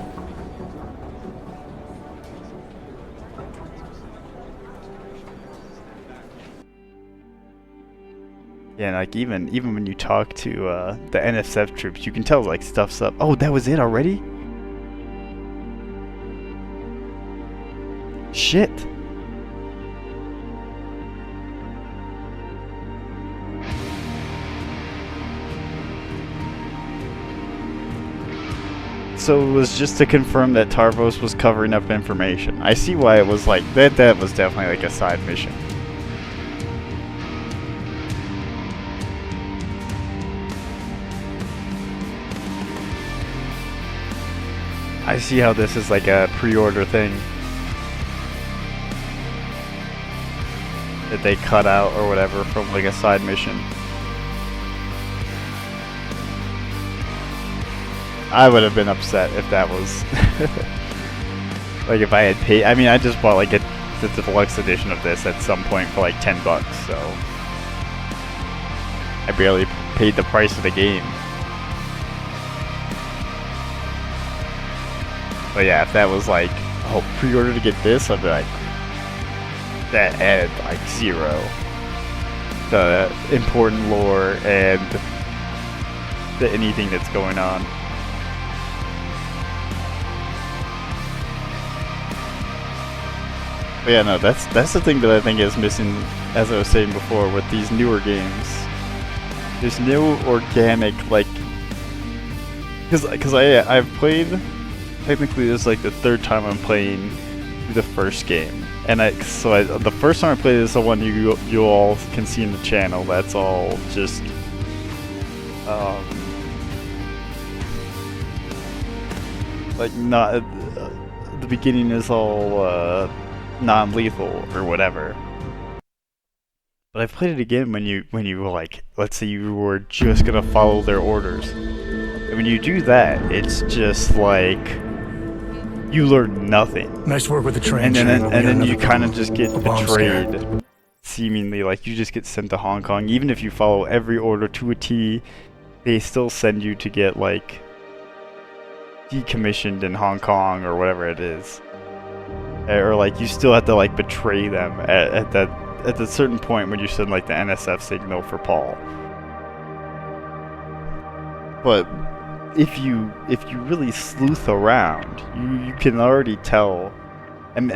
S1: Yeah, like even when you talk to the NSF troops, you can tell like stuff's up. Oh, that was it already? Shit. So it was just to confirm that Tarvos was covering up information. I see why it was like that. That was definitely like a side mission. I see how this is like a pre-order thing that they cut out or whatever from like a side mission. I would have been upset if that was like if I had paid. I mean, I just bought like the deluxe edition of this at some point for like $10, so I barely paid the price of the game. But yeah, if that was like, oh, pre-order to get this, I'd be like, that added like zero. The important lore and anything that's going on. But yeah, no, that's the thing that I think is missing, as I was saying before, with these newer games. There's no organic, like, because I've played. Technically, this is like the third time I'm playing the first game, and the first time I played is the one you all can see in the channel. That's all just like not the beginning is all non-lethal or whatever. But I played it again when you were like, let's say you were just gonna follow their orders, and when you do that, it's just like you learn nothing.
S2: Nice work with the train.
S1: And then you kind of just get betrayed. Seemingly, like you just get sent to Hong Kong. Even if you follow every order to a T, they still send you to get like decommissioned in Hong Kong or whatever it is. Or like you still have to like betray them at the certain point when you send like the NSF signal for Paul. But if you really sleuth around, you can already tell, and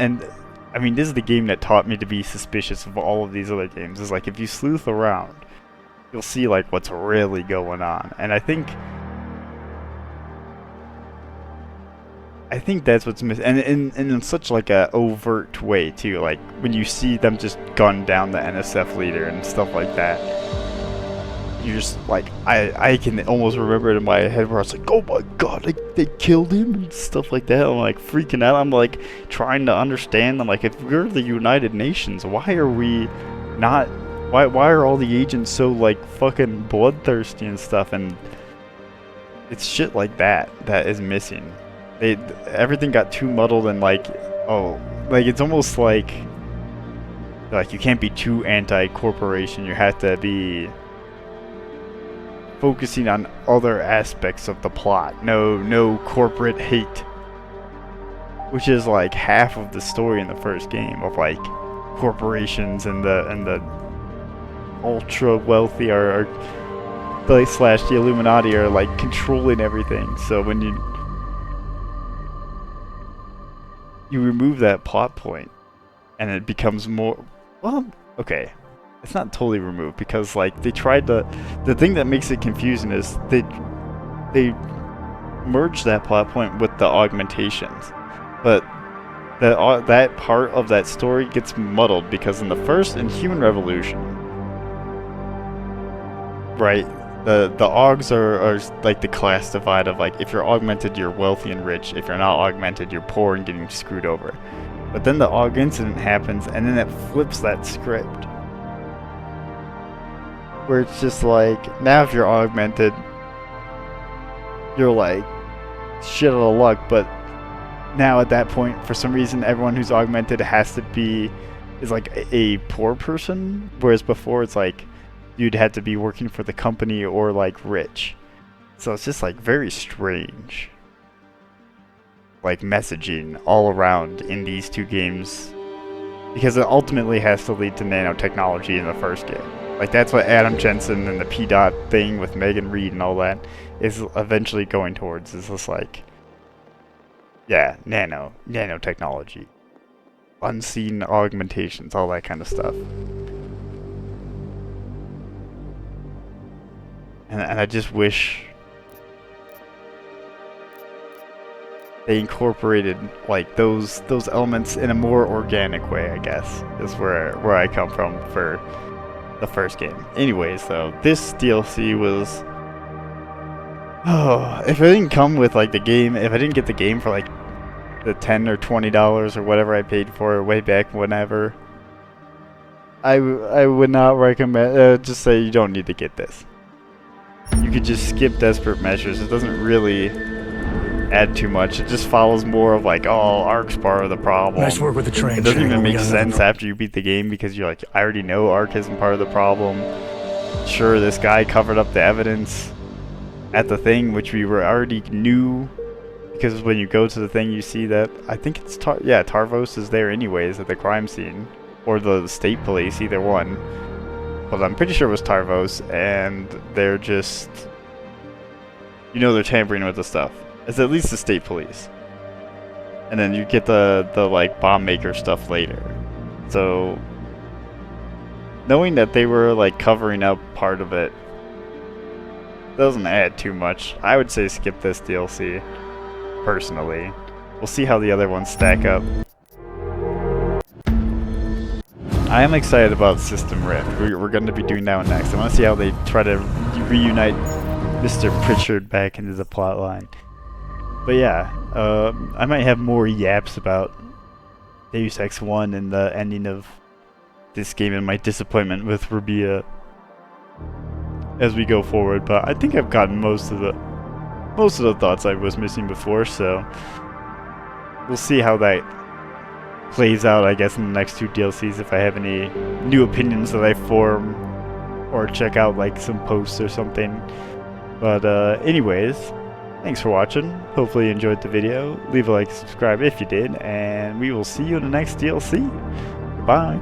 S1: I mean, this is the game that taught me to be suspicious of all of these other games. Is like if you sleuth around, you'll see like what's really going on. And I think I think that's what's missing, and in such like a overt way too. Like when you see them just gun down the NSF leader and stuff like that, you're just like, I can almost remember it in my head where I was like, oh my god, they killed him and stuff like that. I'm like freaking out. I'm like trying to understand. I'm like, if we're the United Nations, why are we not? Why are all the agents so like fucking bloodthirsty and stuff? And it's shit like that is missing. Everything got too muddled and like, oh, like it's almost like you can't be too anti-corporation. You have to be focusing on other aspects of the plot. No corporate hate, which is like half of the story in the first game of like corporations and the ultra wealthy are slash the Illuminati are like controlling everything. So when you remove that plot point and it becomes more, well, okay, it's not totally removed because like they tried to, the thing that makes it confusing is they merge that plot point with the augmentations, but that part of that story gets muddled because in the first, in Human Revolution, right, the augs are like the class divide of like, if you're augmented you're wealthy and rich, if you're not augmented you're poor and getting screwed over. But then the aug incident happens and then it flips that script, where it's just like, now if you're augmented you're like shit out of luck, but now at that point for some reason everyone who's augmented is like a poor person, whereas before it's like you'd have to be working for the company or like rich. So it's just like very strange, like messaging all around in these two games, because it ultimately has to lead to nanotechnology in the first game. Like that's what Adam Jensen and the P-Dot thing with Megan Reed and all that is eventually going towards, is just like, yeah, nanotechnology, unseen augmentations, all that kind of stuff. And I just wish they incorporated like those elements in a more organic way, I guess, is where I come from for the first game. Anyways, though, this DLC was, oh, if it didn't come with like the game, if I didn't get the game for like the $10 or $20 or whatever I paid for it way back whenever, I would not recommend, just say you don't need to get this. You could just skip Desperate Measures. It doesn't really add too much. It just follows more of like, oh, Ark's part of the problem.
S2: Nice work with the train.
S1: It doesn't even make sense after you beat the game because you're like, I already know Ark isn't part of the problem. Sure, this guy covered up the evidence at the thing, which we already knew, because when you go to the thing you see that, I think it's Tarvos is there anyways at the crime scene, or the state police, either one. But I'm pretty sure it was Tarvos, and they're just, they're tampering with the stuff. It's at least the state police. And then you get the like bomb maker stuff later. So knowing that they were like covering up part of it doesn't add too much. I would say skip this DLC, personally. We'll see how the other ones stack up. I am excited about System Rift. We're going to be doing that one next. I want to see how they try to reunite Mr. Pritchard back into the plotline. But yeah, I might have more yaps about Deus Ex 1 and the ending of this game and my disappointment with Rabia as we go forward. But I think I've gotten most of the thoughts I was missing before, so we'll see how that plays out, I guess, in the next two DLCs, if I have any new opinions that I form or check out like some posts or something. But anyways, thanks for watching. Hopefully you enjoyed the video. Leave a like, subscribe if you did, and we will see you in the next DLC. Goodbye.